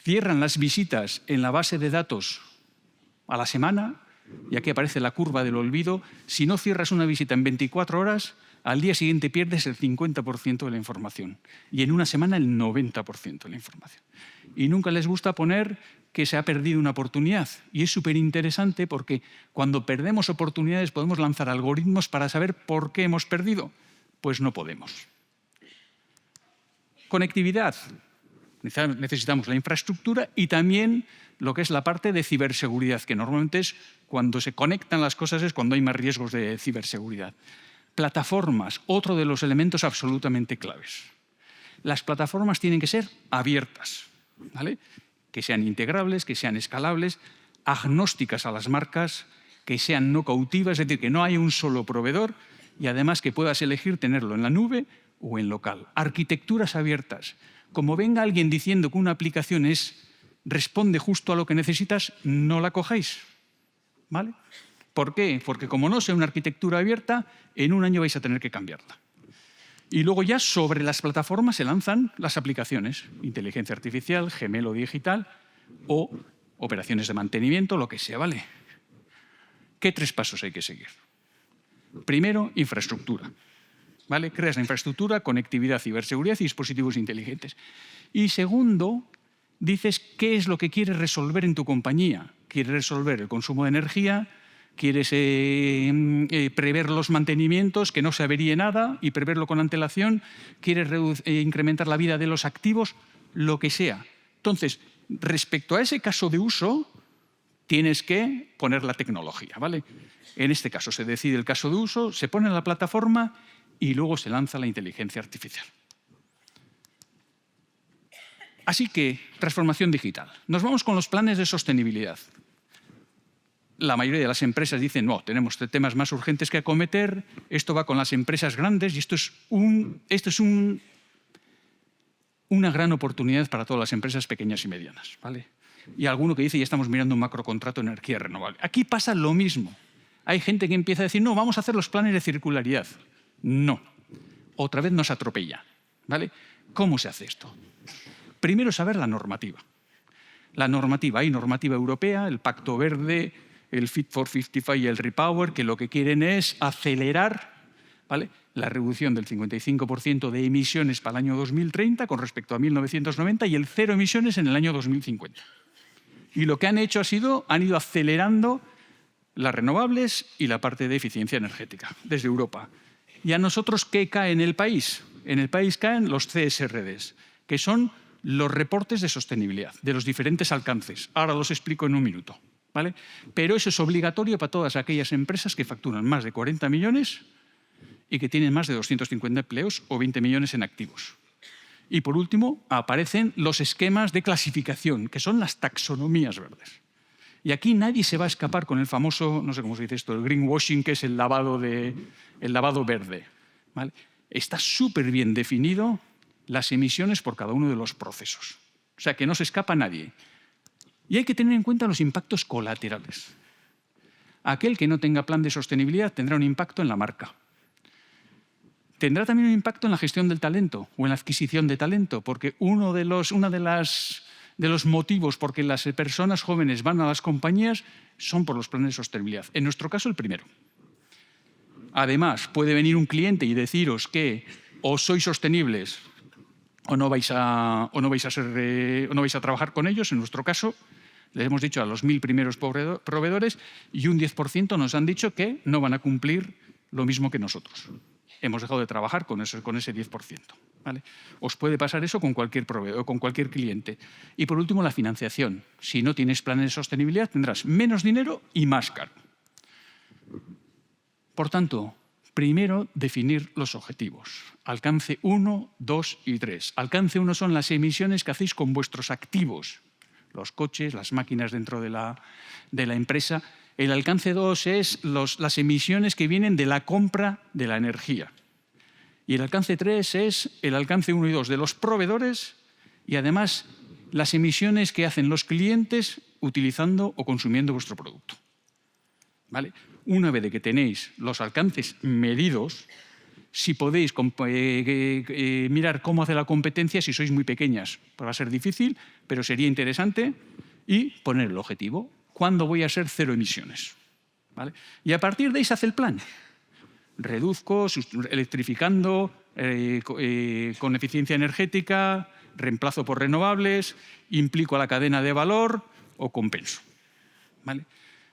S9: cierran las visitas en la base de datos a la semana, y aquí aparece la curva del olvido. Si no cierras una visita en 24 horas, al día siguiente pierdes el 50% de la información y en una semana el 90% de la información. Y nunca les gusta poner que se ha perdido una oportunidad. Y es súper interesante porque cuando perdemos oportunidades podemos lanzar algoritmos para saber por qué hemos perdido. Pues no podemos. Conectividad. Necesitamos la infraestructura y también lo que es la parte de ciberseguridad, que normalmente es cuando se conectan las cosas, es cuando hay más riesgos de ciberseguridad. Plataformas, otro de los elementos absolutamente claves. Las plataformas tienen que ser abiertas, ¿vale?, que sean integrables, que sean escalables, agnósticas a las marcas, que sean no cautivas, es decir, que no haya un solo proveedor y además que puedas elegir tenerlo en la nube o en local. Arquitecturas abiertas. Como venga alguien diciendo que una aplicación responde justo a lo que necesitas, no la cojáis, ¿vale? ¿Por qué? Porque como no sea una arquitectura abierta, en un año vais a tener que cambiarla. Y luego ya sobre las plataformas se lanzan las aplicaciones, inteligencia artificial, gemelo digital o operaciones de mantenimiento, lo que sea, ¿vale? ¿Qué 3 pasos hay que seguir? Primero, infraestructura, ¿vale? Creas la infraestructura, conectividad, ciberseguridad y dispositivos inteligentes. Y segundo, dices qué es lo que quieres resolver en tu compañía. ¿Quieres resolver el consumo de energía? ¿Quieres prever los mantenimientos, que no se averíe nada y preverlo con antelación? ¿Quieres incrementar la vida de los activos? Lo que sea. Entonces, respecto a ese caso de uso, tienes que poner la tecnología, ¿vale? En este caso se decide el caso de uso, se pone en la plataforma y luego se lanza la inteligencia artificial. Así que, transformación digital. Nos vamos con los planes de sostenibilidad. La mayoría de las empresas dicen, no, tenemos temas más urgentes que acometer, esto va con las empresas grandes y esto es una gran oportunidad para todas las empresas pequeñas y medianas, ¿vale? Y alguno que dice, ya estamos mirando un macrocontrato de energía renovable. Aquí pasa lo mismo. Hay gente que empieza a decir, no, vamos a hacer los planes de circularidad. No. Otra vez nos atropella. ¿Vale? ¿Cómo se hace esto? Primero saber la normativa. La normativa, hay normativa europea, el Pacto Verde, el Fit for 55 y el Repower, que lo que quieren es acelerar, ¿vale?, la reducción del 55% de emisiones para el año 2030 con respecto a 1990 y el cero emisiones en el año 2050. Y lo que han hecho han ido acelerando las renovables y la parte de eficiencia energética desde Europa. ¿Y a nosotros qué cae en el país? En el país caen los CSRDs, que son los reportes de sostenibilidad de los diferentes alcances. Ahora los explico en un minuto, ¿vale? Pero eso es obligatorio para todas aquellas empresas que facturan más de 40 millones y que tienen más de 250 empleos o 20 millones en activos. Y por último, aparecen los esquemas de clasificación, que son las taxonomías verdes. Y aquí nadie se va a escapar con el famoso, no sé cómo se dice esto, el greenwashing, que es el lavado verde, ¿vale? Está súper bien definido las emisiones por cada uno de los procesos. O sea, que no se escapa nadie. Y hay que tener en cuenta los impactos colaterales. Aquel que no tenga plan de sostenibilidad tendrá un impacto en la marca. Tendrá también un impacto en la gestión del talento o en la adquisición de talento, porque uno de los motivos por que las personas jóvenes van a las compañías son por los planes de sostenibilidad. En nuestro caso, el primero. Además, puede venir un cliente y deciros que o sois sostenibles o no vais a trabajar con ellos. En nuestro caso, les hemos dicho a los 1.000 primeros proveedores y un 10% nos han dicho que no van a cumplir lo mismo que nosotros. Hemos dejado de trabajar con ese 10%. ¿Vale? Os puede pasar eso con cualquier proveedor, con cualquier cliente. Y por último, la financiación. Si no tienes planes de sostenibilidad, tendrás menos dinero y más caro. Por tanto, primero definir los objetivos. Alcance 1, 2 y 3. Alcance 1 son las emisiones que hacéis con vuestros activos, los coches, las máquinas dentro de la empresa. El alcance 2 es las emisiones que vienen de la compra de la energía. Y el alcance 3 es el alcance 1 y 2 de los proveedores y además las emisiones que hacen los clientes utilizando o consumiendo vuestro producto. ¿Vale? Una vez que tenéis los alcances medidos, si podéis mirar cómo hace la competencia, si sois muy pequeñas, pues va a ser difícil, pero sería interesante, y poner el objetivo. ¿Cuándo voy a ser cero emisiones? ¿Vale? Y a partir de ahí se hace el plan. Reduzco, electrificando, con eficiencia energética, reemplazo por renovables, implico a la cadena de valor o compenso. ¿Vale?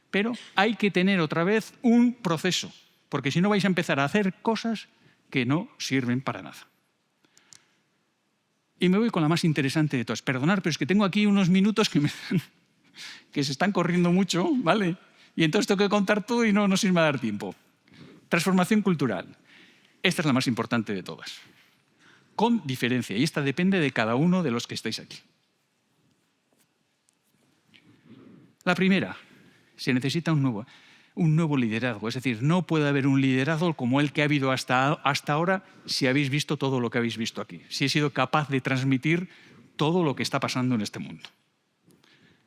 S9: Pero hay que tener otra vez un proceso, porque si no vais a empezar a hacer cosas que no sirven para nada. Y me voy con la más interesante de todas. Perdonad, pero es que tengo aquí unos minutos que se están corriendo mucho, ¿vale? Y entonces tengo que contar todo y no se me va a dar tiempo. Transformación cultural. Esta es la más importante de todas. Con diferencia, y esta depende de cada uno de los que estáis aquí. La primera, se necesita un nuevo liderazgo. Es decir, no puede haber un liderazgo como el que ha habido hasta ahora si habéis visto todo lo que habéis visto aquí. Si he sido capaz de transmitir todo lo que está pasando en este mundo.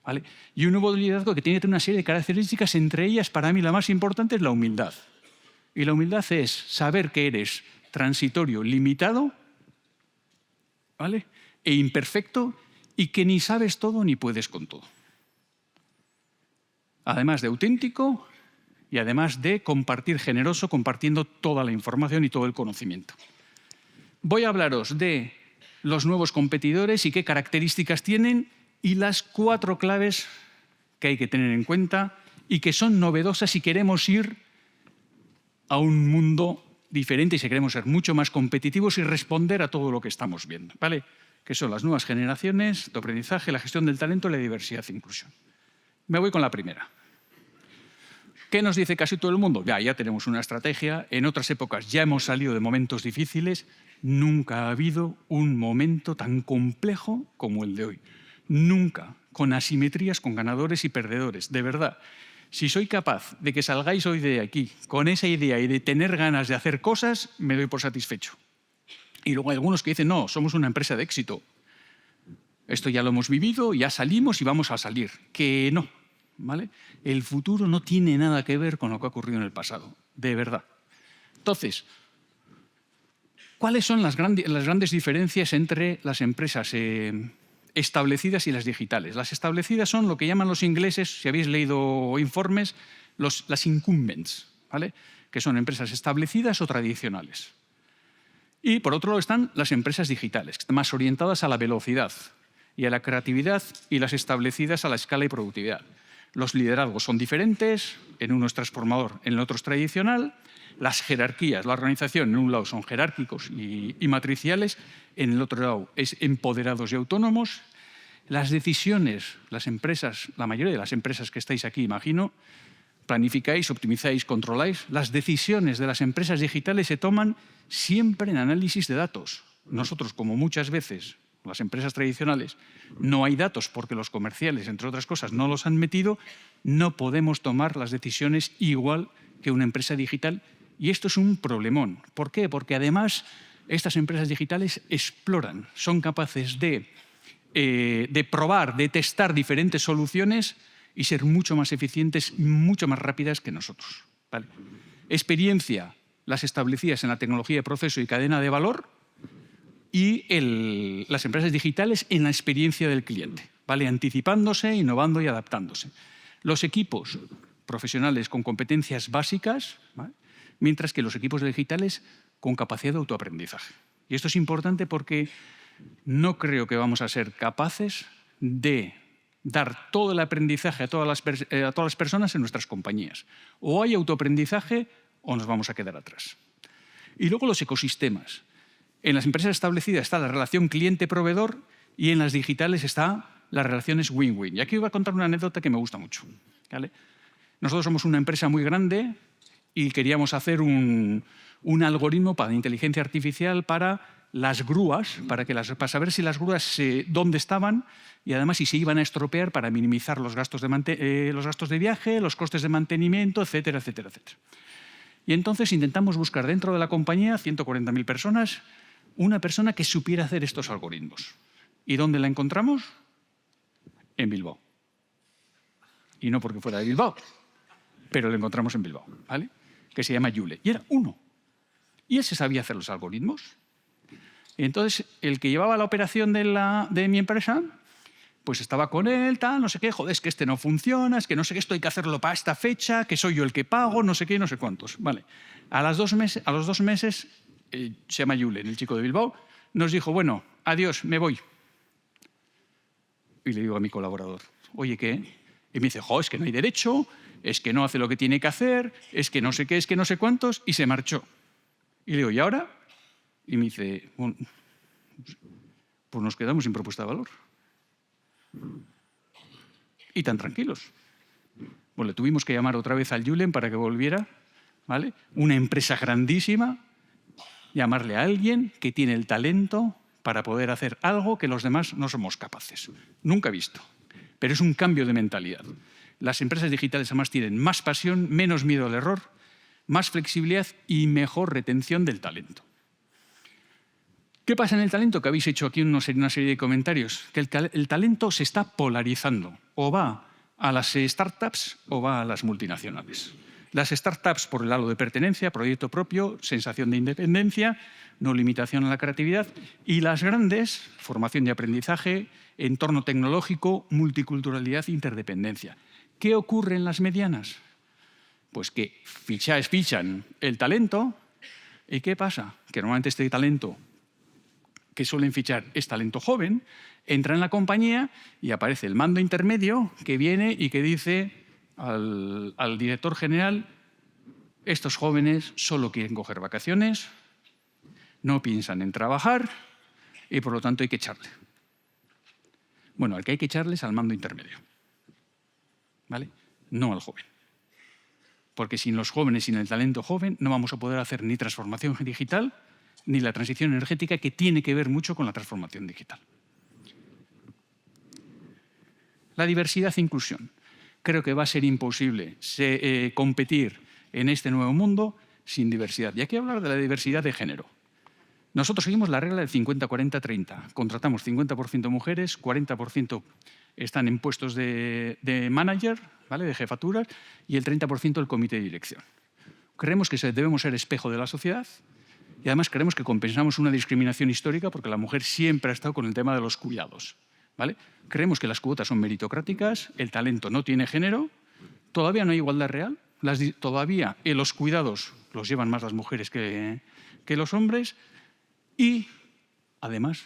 S9: ¿Vale? Y un nuevo liderazgo que tiene que tener una serie de características, entre ellas, para mí la más importante es la humildad. Y la humildad es saber que eres transitorio, limitado, ¿vale?, e imperfecto, y que ni sabes todo ni puedes con todo. Además de auténtico y además de compartir generoso, compartiendo toda la información y todo el conocimiento. Voy a hablaros de los nuevos competidores y qué características tienen y las 4 claves que hay que tener en cuenta y que son novedosas si queremos ir a un mundo diferente y si queremos ser mucho más competitivos y responder a todo lo que estamos viendo, ¿vale? Que son las nuevas generaciones, de aprendizaje, la gestión del talento, la diversidad e inclusión. Me voy con la primera. ¿Qué nos dice casi todo el mundo? Ya tenemos una estrategia, en otras épocas ya hemos salido de momentos difíciles, nunca ha habido un momento tan complejo como el de hoy. Nunca, con asimetrías, con ganadores y perdedores, de verdad. Si soy capaz de que salgáis hoy de aquí con esa idea y de tener ganas de hacer cosas, me doy por satisfecho. Y luego hay algunos que dicen, no, somos una empresa de éxito. Esto ya lo hemos vivido, ya salimos y vamos a salir. Que no, ¿vale? El futuro no tiene nada que ver con lo que ha ocurrido en el pasado, de verdad. Entonces, ¿cuáles son las grandes diferencias entre las empresas establecidas y las digitales? Las establecidas son lo que llaman los ingleses, si habéis leído informes, las incumbents, ¿vale? Que son empresas establecidas o tradicionales. Y por otro lado están las empresas digitales, que están más orientadas a la velocidad y a la creatividad, y las establecidas a la escala y productividad. Los liderazgos son diferentes, en uno es transformador, en el otro es tradicional. Las jerarquías, la organización, en un lado son jerárquicos y matriciales, en el otro lado es empoderados y autónomos. Las decisiones, las empresas, la mayoría de las empresas que estáis aquí, imagino, planificáis, optimizáis, controláis. Las decisiones de las empresas digitales se toman siempre en análisis de datos. Nosotros, como muchas veces, las empresas tradicionales, no hay datos porque los comerciales, entre otras cosas, no los han metido, no podemos tomar las decisiones igual que una empresa digital. Y esto es un problemón. ¿Por qué? Porque además estas empresas digitales exploran, son capaces de probar, de testar diferentes soluciones y ser mucho más eficientes, mucho más rápidas que nosotros, ¿vale? Experiencia, las establecidas en la tecnología de proceso y cadena de valor, y las empresas digitales en la experiencia del cliente, ¿vale? Anticipándose, innovando y adaptándose. Los equipos profesionales con competencias básicas, ¿vale? Mientras que los equipos digitales con capacidad de autoaprendizaje. Y esto es importante porque no creo que vamos a ser capaces de dar todo el aprendizaje a todas las personas en nuestras compañías. O hay autoaprendizaje o nos vamos a quedar atrás. Y luego los ecosistemas. En las empresas establecidas está la relación cliente-proveedor y en las digitales está las relaciones win-win. Y aquí os voy a contar una anécdota que me gusta mucho, ¿vale? Nosotros somos una empresa muy grande y queríamos hacer un algoritmo para inteligencia artificial para las grúas, para saber si las grúas dónde estaban y además si se iban a estropear para minimizar los gastos de viaje, los costes de mantenimiento, etcétera, etcétera, etcétera. Y entonces intentamos buscar dentro de la compañía, 140.000 personas, una persona que supiera hacer estos algoritmos. ¿Y dónde la encontramos? En Bilbao. Y no porque fuera de Bilbao, pero la encontramos en Bilbao, ¿vale? Que se llama Yule. Y era uno. Y él se sabía hacer los algoritmos. Y entonces, el que llevaba la operación de mi empresa, pues estaba con él, tal, no sé qué, joder, es que este no funciona, es que no sé qué, esto hay que hacerlo para esta fecha, que soy yo el que pago, no sé qué, no sé cuántos. Vale. A los 2 meses, se llama Julen, el chico de Bilbao, nos dijo, bueno, adiós, me voy. Y le digo a mi colaborador, oye, ¿qué? Y me dice, jo, es que no hay derecho, es que no hace lo que tiene que hacer, es que no sé qué, es que no sé cuántos, y se marchó. Y le digo, ¿y ahora? Y me dice, bueno, pues nos quedamos sin propuesta de valor. Y tan tranquilos. Bueno, le tuvimos que llamar otra vez al Julen para que volviera, ¿vale? Una empresa grandísima, llamarle a alguien que tiene el talento para poder hacer algo que los demás no somos capaces. Nunca he visto. Pero es un cambio de mentalidad. Las empresas digitales además tienen más pasión, menos miedo al error, más flexibilidad y mejor retención del talento. ¿Qué pasa en el talento? Que habéis hecho aquí una serie de comentarios. Que el talento se está polarizando. O va a las startups o va a las multinacionales. Las startups por el halo de pertenencia, proyecto propio, sensación de independencia, no limitación a la creatividad. Y las grandes, formación y aprendizaje, entorno tecnológico, multiculturalidad e interdependencia. ¿Qué ocurre en las medianas? Pues que fichan el talento. ¿Y qué pasa? Que normalmente este talento que suelen fichar es talento joven, entra en la compañía y aparece el mando intermedio que viene y que dice al director general, estos jóvenes solo quieren coger vacaciones, no piensan en trabajar y por lo tanto hay que echarle. Bueno, al que hay que echarle es al mando intermedio, ¿vale? No al joven. Porque sin los jóvenes, sin el talento joven, no vamos a poder hacer ni transformación digital ni la transición energética, que tiene que ver mucho con la transformación digital. La diversidad e inclusión. Creo que va a ser imposible competir en este nuevo mundo sin diversidad. Y aquí hablar de la diversidad de género. Nosotros seguimos la regla del 50-40-30. Contratamos 50% mujeres, 40% están en puestos de manager, ¿vale?, de jefaturas, y el 30% del comité de dirección. Creemos que debemos ser espejo de la sociedad y además creemos que compensamos una discriminación histórica porque la mujer siempre ha estado con el tema de los cuidados, ¿vale? Creemos que las cuotas son meritocráticas, el talento no tiene género, todavía no hay igualdad real, todavía los cuidados los llevan más las mujeres que los hombres y además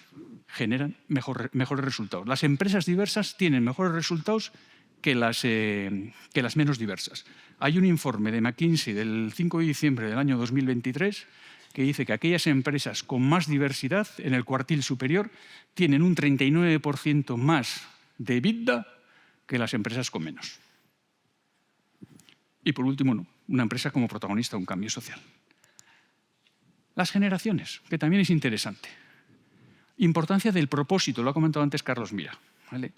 S9: generan mejores resultados. Las empresas diversas tienen mejores resultados que las menos diversas. Hay un informe de McKinsey del 5 de diciembre del año 2023 que dice que aquellas empresas con más diversidad en el cuartil superior tienen un 39% más de EBITDA que las empresas con menos. Y por último, una empresa como protagonista de un cambio social. Las generaciones, que también es interesante. Importancia del propósito, lo ha comentado antes Carlos Mira, ¿vale?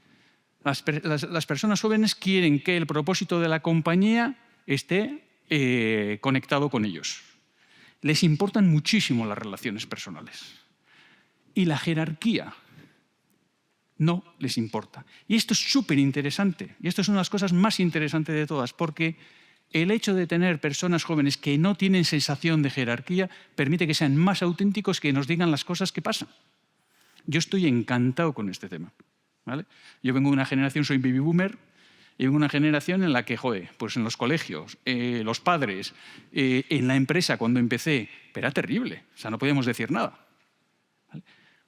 S9: Las personas jóvenes quieren que el propósito de la compañía esté conectado con ellos. Les importan muchísimo las relaciones personales. Y la jerarquía no les importa. Y esto es súper interesante. Y esto es una de las cosas más interesantes de todas, porque el hecho de tener personas jóvenes que no tienen sensación de jerarquía permite que sean más auténticos, que nos digan las cosas que pasan. Yo estoy encantado con este tema, ¿vale? Yo vengo de una generación, soy baby boomer, y vengo de una generación en la que, pues en los colegios, los padres, en la empresa cuando empecé, pero era terrible, o sea, no podíamos decir nada, ¿vale?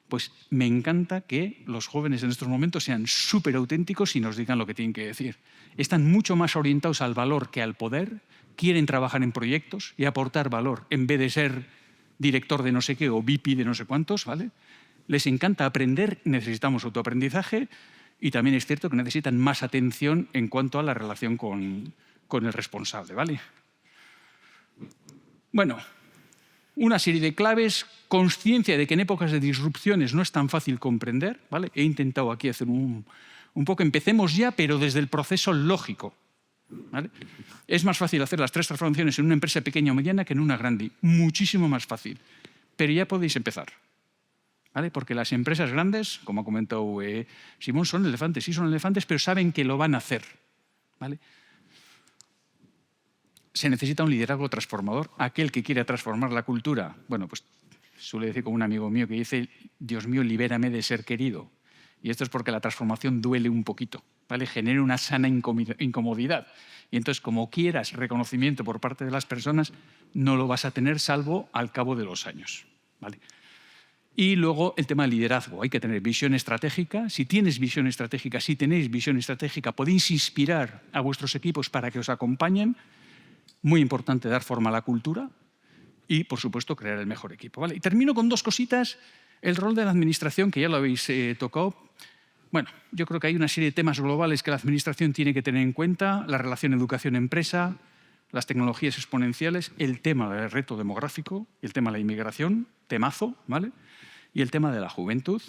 S9: Pues me encanta que los jóvenes en estos momentos sean súper auténticos y nos digan lo que tienen que decir. Están mucho más orientados al valor que al poder, quieren trabajar en proyectos y aportar valor en vez de ser director de no sé qué o VP de no sé cuántos, ¿vale? Les encanta aprender, necesitamos autoaprendizaje y también es cierto que necesitan más atención en cuanto a la relación con el responsable, ¿vale? Bueno, una serie de claves, consciencia de que en épocas de disrupciones no es tan fácil comprender, ¿vale? He intentado aquí hacer un poco, empecemos ya, pero desde el proceso lógico, ¿vale? Es más fácil hacer las 3 transformaciones en una empresa pequeña o mediana que en una grande, muchísimo más fácil, pero ya podéis empezar, ¿vale? Porque las empresas grandes, como ha comentado Simón, son elefantes, sí son elefantes, pero saben que lo van a hacer, ¿vale? Se necesita un liderazgo transformador, aquel que quiera transformar la cultura. Bueno, pues suele decir como un amigo mío que dice, Dios mío, libérame de ser querido. Y esto es porque la transformación duele un poquito, ¿vale? Genera una sana incomodidad. Y entonces, como quieras reconocimiento por parte de las personas, no lo vas a tener salvo al cabo de los años, ¿vale? Y luego el tema del liderazgo. Hay que tener visión estratégica. Si tienes visión estratégica, si tenéis visión estratégica, podéis inspirar a vuestros equipos para que os acompañen. Muy importante dar forma a la cultura y, por supuesto, crear el mejor equipo, ¿vale? Y termino con 2 cositas. El rol de la administración, que ya lo habéis tocado. Bueno, yo creo que hay una serie de temas globales que la administración tiene que tener en cuenta. La relación educación-empresa, las tecnologías exponenciales, el tema del reto demográfico, el tema de la inmigración, temazo, ¿vale? Y el tema de la juventud.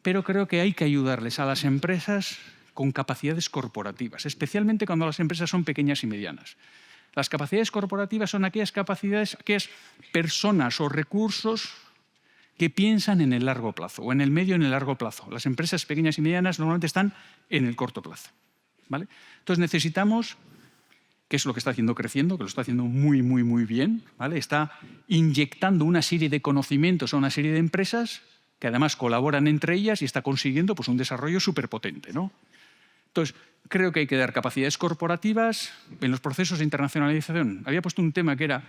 S9: Pero creo que hay que ayudarles a las empresas con capacidades corporativas, especialmente cuando las empresas son pequeñas y medianas. Las capacidades corporativas son aquellas capacidades, aquellas personas o recursos que piensan en el largo plazo, o en el medio y en el largo plazo. Las empresas pequeñas y medianas normalmente están en el corto plazo, ¿vale? Entonces necesitamos, que es lo que está haciendo creciendo, que lo está haciendo muy, muy, muy bien, ¿vale? Está inyectando una serie de conocimientos a una serie de empresas que además colaboran entre ellas y está consiguiendo, pues, un desarrollo súper potente, ¿no? Entonces, creo que hay que dar capacidades corporativas en los procesos de internacionalización. Había puesto un tema que era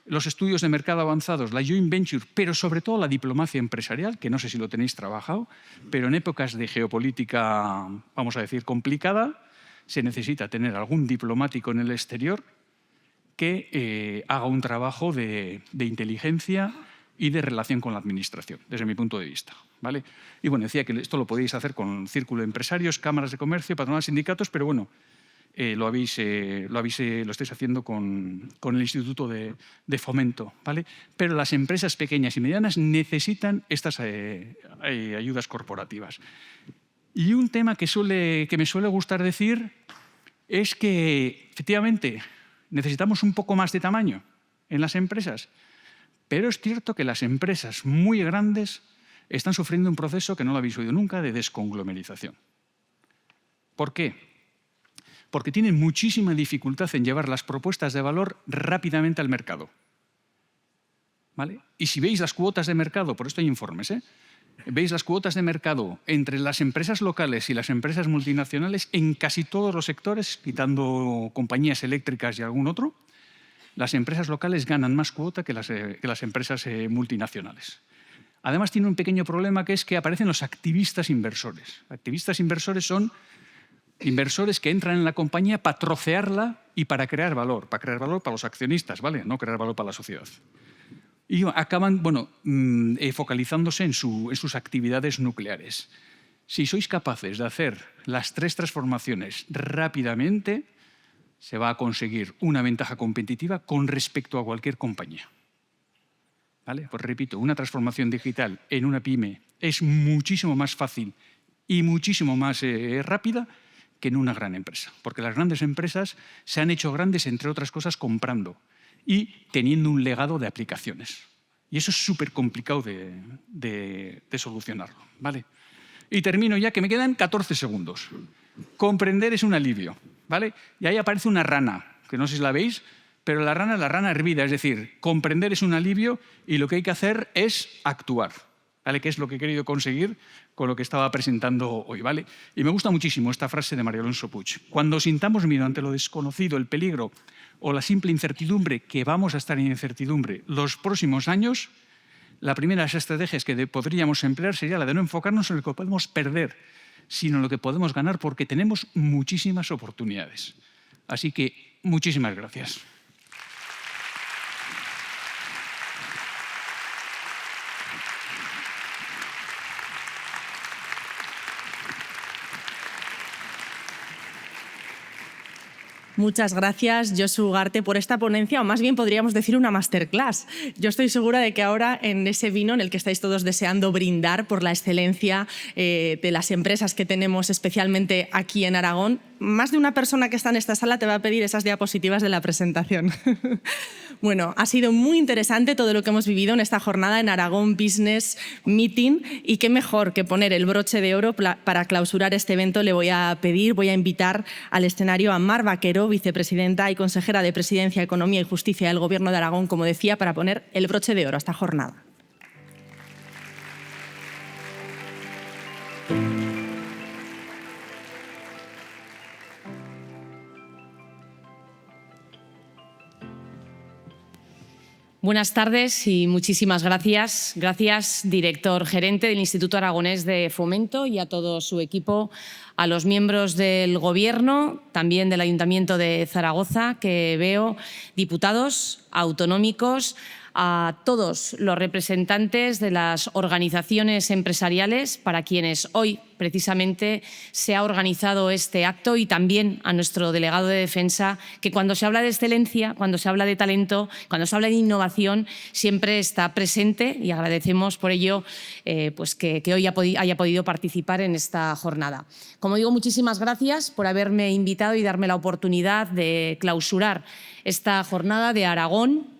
S9: los estudios de mercado avanzados, la joint venture, pero sobre todo la diplomacia empresarial, que no sé si lo tenéis trabajado, pero en épocas de geopolítica, vamos a decir, complicada, se necesita tener algún diplomático en el exterior que haga un trabajo de inteligencia y de relación con la administración, desde mi punto de vista, ¿vale? Y bueno, decía que esto lo podéis hacer con círculo de empresarios, cámaras de comercio, patronales, sindicatos, pero bueno, lo estáis haciendo con el Instituto de Fomento, ¿vale? Pero las empresas pequeñas y medianas necesitan estas ayudas corporativas. Y un tema que me suele gustar decir es que, efectivamente, necesitamos un poco más de tamaño en las empresas, pero es cierto que las empresas muy grandes están sufriendo un proceso que no lo habéis oído nunca de desconglomerización. ¿Por qué? porque tienen muchísima dificultad en llevar las propuestas de valor rápidamente al mercado. ¿Vale? Y si veis las cuotas de mercado, por esto hay informes, veis las cuotas de mercado entre las empresas locales y las empresas multinacionales en casi todos los sectores, quitando compañías eléctricas y algún otro, las empresas locales ganan más cuota que las empresas multinacionales. Además, tiene un pequeño problema, que es que aparecen los activistas inversores. Activistas inversores son inversores que entran en la compañía para trocearla y para crear valor para los accionistas, ¿vale? No crear valor para la sociedad. Y acaban focalizándose en sus actividades nucleares. Si sois capaces de hacer las 3 transformaciones rápidamente, se va a conseguir una ventaja competitiva con respecto a cualquier compañía. ¿Vale? Pues repito, una transformación digital en una pyme es muchísimo más fácil y muchísimo más rápida que en una gran empresa. Porque las grandes empresas se han hecho grandes, entre otras cosas, comprando y teniendo un legado de aplicaciones. Y eso es súper complicado de solucionarlo. ¿Vale? Y termino ya, que me quedan 14 segundos. Comprender es un alivio. ¿Vale? Y ahí aparece una rana, que no sé si la veis, pero la rana hervida. Es decir, comprender es un alivio y lo que hay que hacer es actuar. ¿Vale? Que es lo que he querido conseguir con lo que estaba presentando hoy. ¿Vale? Y me gusta muchísimo esta frase de María Alonso Puig. Cuando sintamos miedo ante lo desconocido, el peligro o la simple incertidumbre, que vamos a estar en incertidumbre los próximos años, la primera de las estrategias que podríamos emplear sería la de no enfocarnos en lo que podemos perder, sino en lo que podemos ganar, porque tenemos muchísimas oportunidades. Así que muchísimas gracias.
S3: Muchas gracias, Josu Ugarte, por esta ponencia, o más bien podríamos decir una masterclass. Yo estoy segura de que ahora, en ese vino en el que estáis todos deseando brindar por la excelencia de las empresas que tenemos, especialmente aquí en Aragón, más de una persona que está en esta sala te va a pedir esas diapositivas de la presentación. Bueno, ha sido muy interesante todo lo que hemos vivido en esta jornada en Aragón Business Meeting, y qué mejor que poner el broche de oro para clausurar este evento. Voy a invitar al escenario a Mar Vaquero, vicepresidenta y consejera de Presidencia, Economía y Justicia del Gobierno de Aragón, como decía, para poner el broche de oro a esta jornada.
S10: Buenas tardes y muchísimas gracias. Gracias, director gerente del Instituto Aragonés de Fomento, y a todo su equipo, a los miembros del Gobierno, también del Ayuntamiento de Zaragoza, que veo, diputados autonómicos, a todos los representantes de las organizaciones empresariales para quienes hoy precisamente se ha organizado este acto, y también a nuestro delegado de Defensa, que cuando se habla de excelencia, cuando se habla de talento, cuando se habla de innovación, siempre está presente, y agradecemos por ello pues que hoy haya podido participar en esta jornada. Como digo, muchísimas gracias por haberme invitado y darme la oportunidad de clausurar esta jornada de Aragón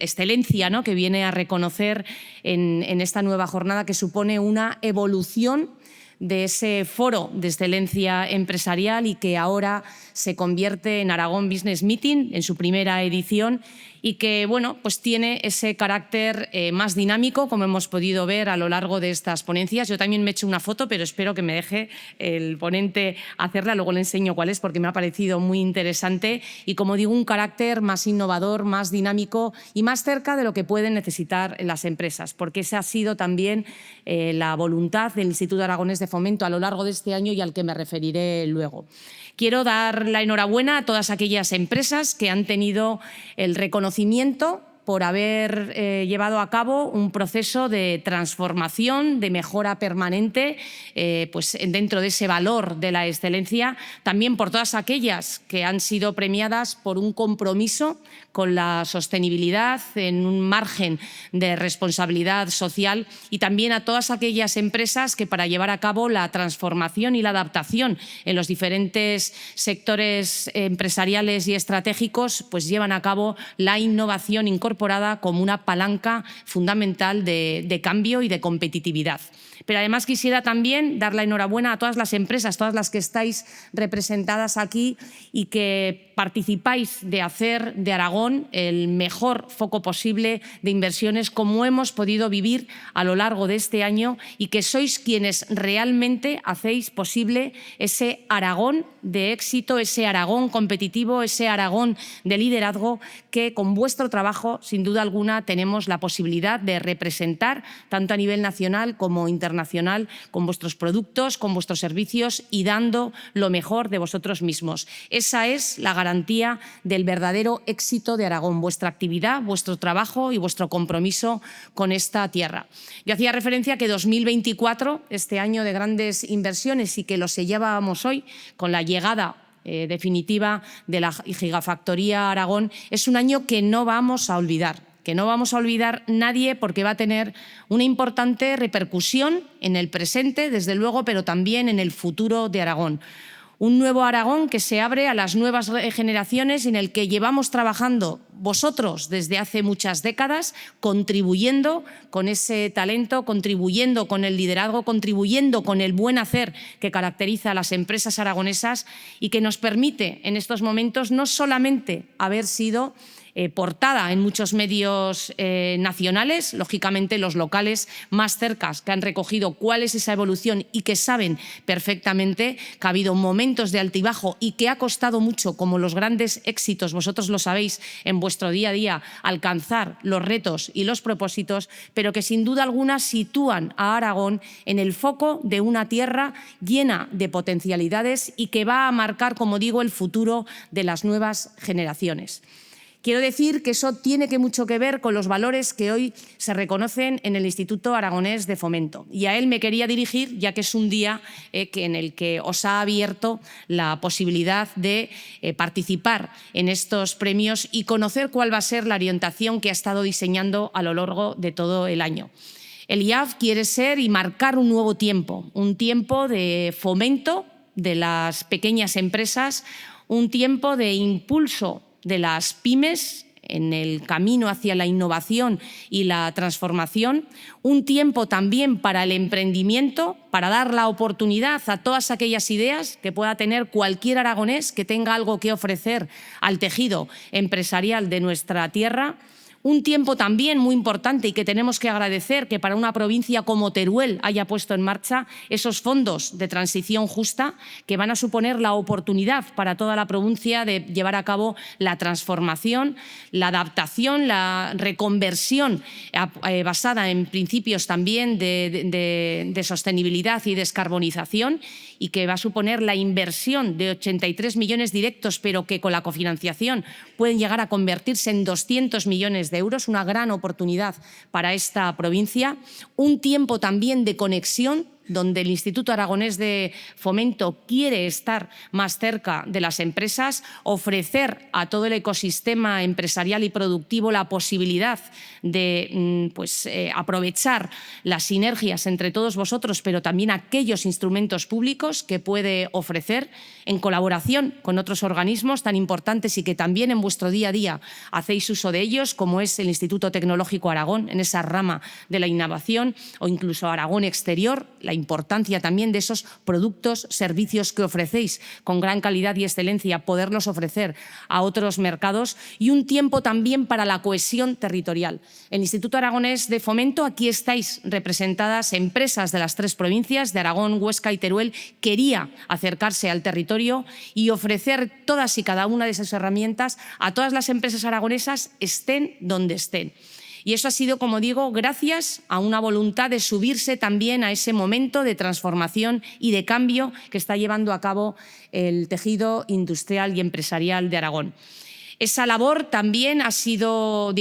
S10: Excelencia, ¿no?, que viene a reconocer en esta nueva jornada, que supone una evolución de ese foro de excelencia empresarial y que ahora se convierte en Aragón Business Meeting en su primera edición, y que pues tiene ese carácter más dinámico, como hemos podido ver a lo largo de estas ponencias. Yo también me he hecho una foto, pero espero que me deje el ponente hacerla, luego le enseño cuál es, porque me ha parecido muy interesante, y como digo, un carácter más innovador, más dinámico y más cerca de lo que pueden necesitar las empresas, porque esa ha sido también la voluntad del Instituto Aragonés de Fomento a lo largo de este año, y al que me referiré luego. Quiero dar la enhorabuena a todas aquellas empresas que han tenido el reconocimiento por haber llevado a cabo un proceso de transformación, de mejora permanente, pues dentro de ese valor de la excelencia. También por todas aquellas que han sido premiadas por un compromiso con la sostenibilidad en un margen de responsabilidad social, y también a todas aquellas empresas que, para llevar a cabo la transformación y la adaptación en los diferentes sectores empresariales y estratégicos, pues llevan a cabo la innovación, incorporando incorporada como una palanca fundamental de cambio y de competitividad. Pero además quisiera también dar la enhorabuena a todas las empresas, todas las que estáis representadas aquí y que participáis de hacer de Aragón el mejor foco posible de inversiones como hemos podido vivir a lo largo de este año y que sois quienes realmente hacéis posible ese Aragón de éxito, ese Aragón competitivo, ese Aragón de liderazgo que con vuestro trabajo, sin duda alguna, tenemos la posibilidad de representar tanto a nivel nacional como internacional con vuestros productos, con vuestros servicios y dando lo mejor de vosotros mismos. Esa es la garantía del verdadero éxito de Aragón, vuestra actividad, vuestro trabajo y vuestro compromiso con esta tierra. Yo hacía referencia a que 2024, este año de grandes inversiones y que lo sellábamos hoy con la llegada definitiva de la Gigafactoría Aragón, es un año que no vamos a olvidar. Que no vamos a olvidar nadie porque va a tener una importante repercusión en el presente, desde luego, pero también en el futuro de Aragón. Un nuevo Aragón que se abre a las nuevas generaciones en el que llevamos trabajando vosotros desde hace muchas décadas, contribuyendo con ese talento, contribuyendo con el liderazgo, contribuyendo con el buen hacer que caracteriza a las empresas aragonesas y que nos permite en estos momentos no solamente haber sido portada en muchos medios nacionales, lógicamente los locales más cerca, que han recogido cuál es esa evolución y que saben perfectamente que ha habido momentos de altibajo y que ha costado mucho, como los grandes éxitos, vosotros lo sabéis en vuestro día a día, alcanzar los retos y los propósitos, pero que sin duda alguna sitúan a Aragón en el foco de una tierra llena de potencialidades y que va a marcar, como digo, el futuro de las nuevas generaciones. Quiero decir que eso tiene mucho que ver con los valores que hoy se reconocen en el Instituto Aragonés de Fomento. Y a él me quería dirigir, ya que es un día en el que os ha abierto la posibilidad de participar en estos premios y conocer cuál va a ser la orientación que ha estado diseñando a lo largo de todo el año. El IAF quiere ser y marcar un nuevo tiempo, un tiempo de fomento de las pequeñas empresas, un tiempo de impulso de las pymes en el camino hacia la innovación y la transformación, un tiempo también para el emprendimiento, para dar la oportunidad a todas aquellas ideas que pueda tener cualquier aragonés que tenga algo que ofrecer al tejido empresarial de nuestra tierra. Un tiempo también muy importante y que tenemos que agradecer que para una provincia como Teruel haya puesto en marcha esos fondos de transición justa que van a suponer la oportunidad para toda la provincia de llevar a cabo la transformación, la adaptación, la reconversión basada en principios también de sostenibilidad y descarbonización y que va a suponer la inversión de 83 millones directos, pero que con la cofinanciación pueden llegar a convertirse en 200 millones de euros, una gran oportunidad para esta provincia. Un tiempo también de conexión donde el Instituto Aragonés de Fomento quiere estar más cerca de las empresas, ofrecer a todo el ecosistema empresarial y productivo la posibilidad de aprovechar las sinergias entre todos vosotros, pero también aquellos instrumentos públicos que puede ofrecer en colaboración con otros organismos tan importantes y que también en vuestro día a día hacéis uso de ellos, como es el Instituto Tecnológico Aragón, en esa rama de la innovación, o incluso Aragón Exterior, la importancia también de esos productos, servicios que ofrecéis con gran calidad y excelencia, poderlos ofrecer a otros mercados, y un tiempo también para la cohesión territorial. El Instituto Aragonés de Fomento, aquí estáis representadas empresas de las tres provincias, de Aragón, Huesca y Teruel, quería acercarse al territorio y ofrecer todas y cada una de esas herramientas a todas las empresas aragonesas, estén donde estén. Y eso ha sido, como digo, gracias a una voluntad de subirse también a ese momento de transformación y de cambio que está llevando a cabo el tejido industrial y empresarial de Aragón. Esa labor también ha sido,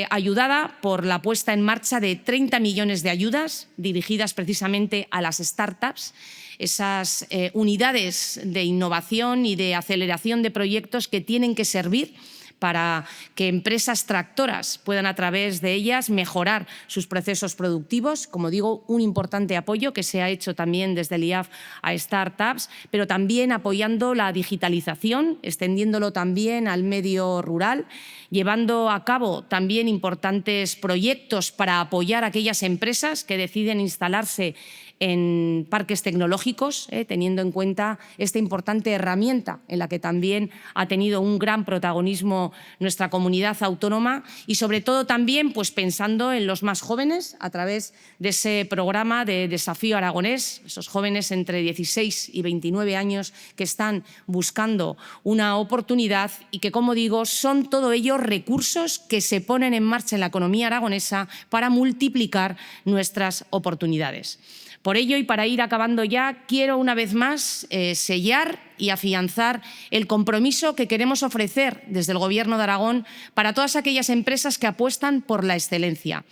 S10: ayudada por la puesta en marcha de 30 millones de ayudas dirigidas precisamente a las startups, esas unidades de innovación y de aceleración de proyectos que tienen que servir para que empresas tractoras puedan a través de ellas mejorar sus procesos productivos. Como digo, un importante apoyo que se ha hecho también desde el IAF a startups, pero también apoyando la digitalización, extendiéndolo también al medio rural, llevando a cabo también importantes proyectos para apoyar a aquellas empresas que deciden instalarse en parques tecnológicos, teniendo en cuenta esta importante herramienta en la que también ha tenido un gran protagonismo nuestra comunidad autónoma y, sobre todo, también pues, pensando en los más jóvenes a través de ese programa de Desafío Aragonés, esos jóvenes entre 16 y 29 años que están buscando una oportunidad y que, como digo, son todo ello recursos que se ponen en marcha en la economía aragonesa para multiplicar nuestras oportunidades. Por ello, y para ir acabando ya, quiero una vez más sellar y afianzar el compromiso que queremos ofrecer desde el Gobierno de Aragón para todas aquellas empresas que apuestan por la excelencia.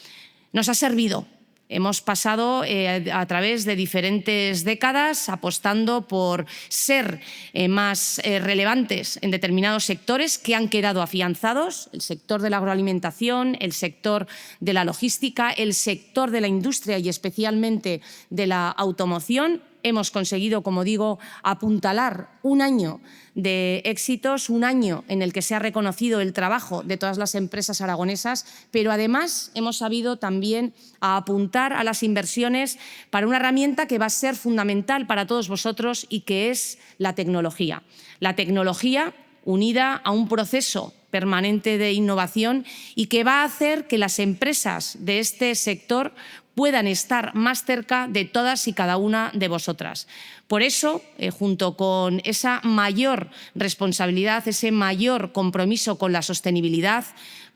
S10: Nos ha servido. Hemos pasado a través de diferentes décadas apostando por ser más relevantes en determinados sectores que han quedado afianzados, el sector de la agroalimentación, el sector de la logística, el sector de la industria y especialmente de la automoción. Hemos conseguido, como digo, apuntalar un año de éxitos, un año en el que se ha reconocido el trabajo de todas las empresas aragonesas, pero además hemos sabido también apuntar a las inversiones para una herramienta que va a ser fundamental para todos vosotros y que es la tecnología. La tecnología unida a un proceso permanente de innovación y que va a hacer que las empresas de este sector puedan estar más cerca de todas y cada una de vosotras. Por eso, junto con esa mayor responsabilidad, ese mayor compromiso con la sostenibilidad,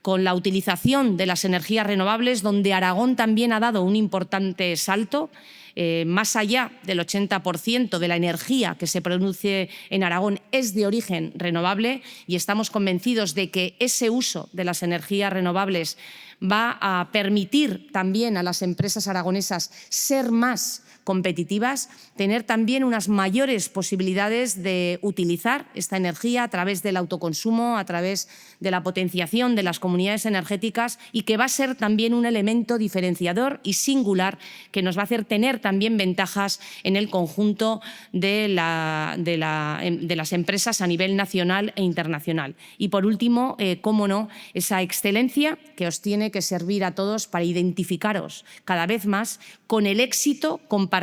S10: con la utilización de las energías renovables, donde Aragón también ha dado un importante salto, más allá del 80% de la energía que se produce en Aragón es de origen renovable y estamos convencidos de que ese uso de las energías renovables va a permitir también a las empresas aragonesas ser más competitivas, tener también unas mayores posibilidades de utilizar esta energía a través del autoconsumo, a través de la potenciación de las comunidades energéticas y que va a ser también un elemento diferenciador y singular que nos va a hacer tener también ventajas en el conjunto de las empresas a nivel nacional e internacional. Y por último, cómo no, esa excelencia que os tiene que servir a todos para identificaros cada vez más con el éxito compartido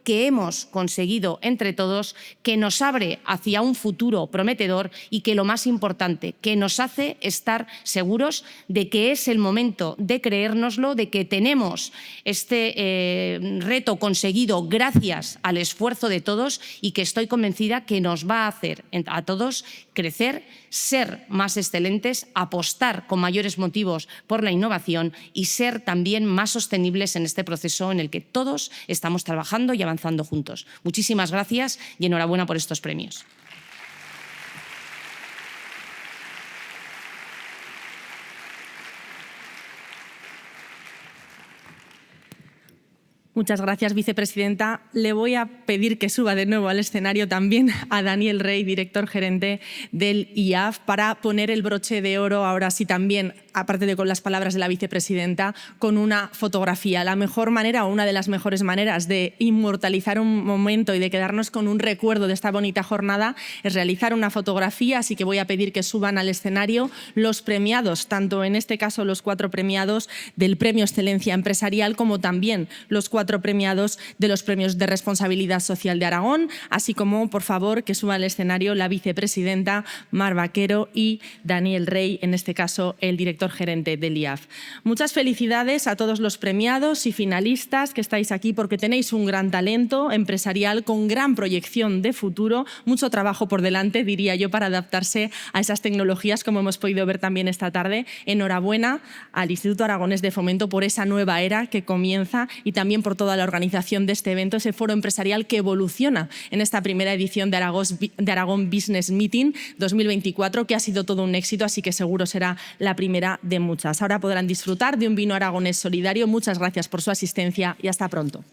S10: que hemos conseguido entre todos, que nos abre hacia un futuro prometedor y que, lo más importante, que nos hace estar seguros de que es el momento de creérnoslo, de que tenemos este reto conseguido gracias al esfuerzo de todos y que estoy convencida que nos va a hacer a todos crecer, ser más excelentes, apostar con mayores motivos por la innovación y ser también más sostenibles en este proceso en el que todos estamos trabajando y avanzando juntos. Muchísimas gracias y enhorabuena por estos premios.
S3: Muchas gracias, vicepresidenta. Le voy a pedir que suba de nuevo al escenario también a Daniel Rey, director gerente del IAF, para poner el broche de oro, ahora sí también, aparte de con las palabras de la vicepresidenta, con una fotografía. La mejor manera o una de las mejores maneras de inmortalizar un momento y de quedarnos con un recuerdo de esta bonita jornada es realizar una fotografía, así que voy a pedir que suban al escenario los premiados, tanto en este caso los 4 premiados del Premio Excelencia Empresarial como también los 4 premiados de los Premios de Responsabilidad Social de Aragón, así como, por favor, que suba al escenario la vicepresidenta Mar Vaquero y Daniel Rey, en este caso el director gerente del IAF. Muchas felicidades a todos los premiados y finalistas que estáis aquí porque tenéis un gran talento empresarial con gran proyección de futuro, mucho trabajo por delante, diría yo, para adaptarse a esas tecnologías, como hemos podido ver también esta tarde. Enhorabuena al Instituto Aragonés de Fomento por esa nueva era que comienza y también por toda la organización de este evento, ese foro empresarial que evoluciona en esta primera edición de Aragón Business Meeting 2024, que ha sido todo un éxito, así que seguro será la primera de muchas. Ahora podrán disfrutar de un vino aragonés solidario. Muchas gracias por su asistencia y hasta pronto.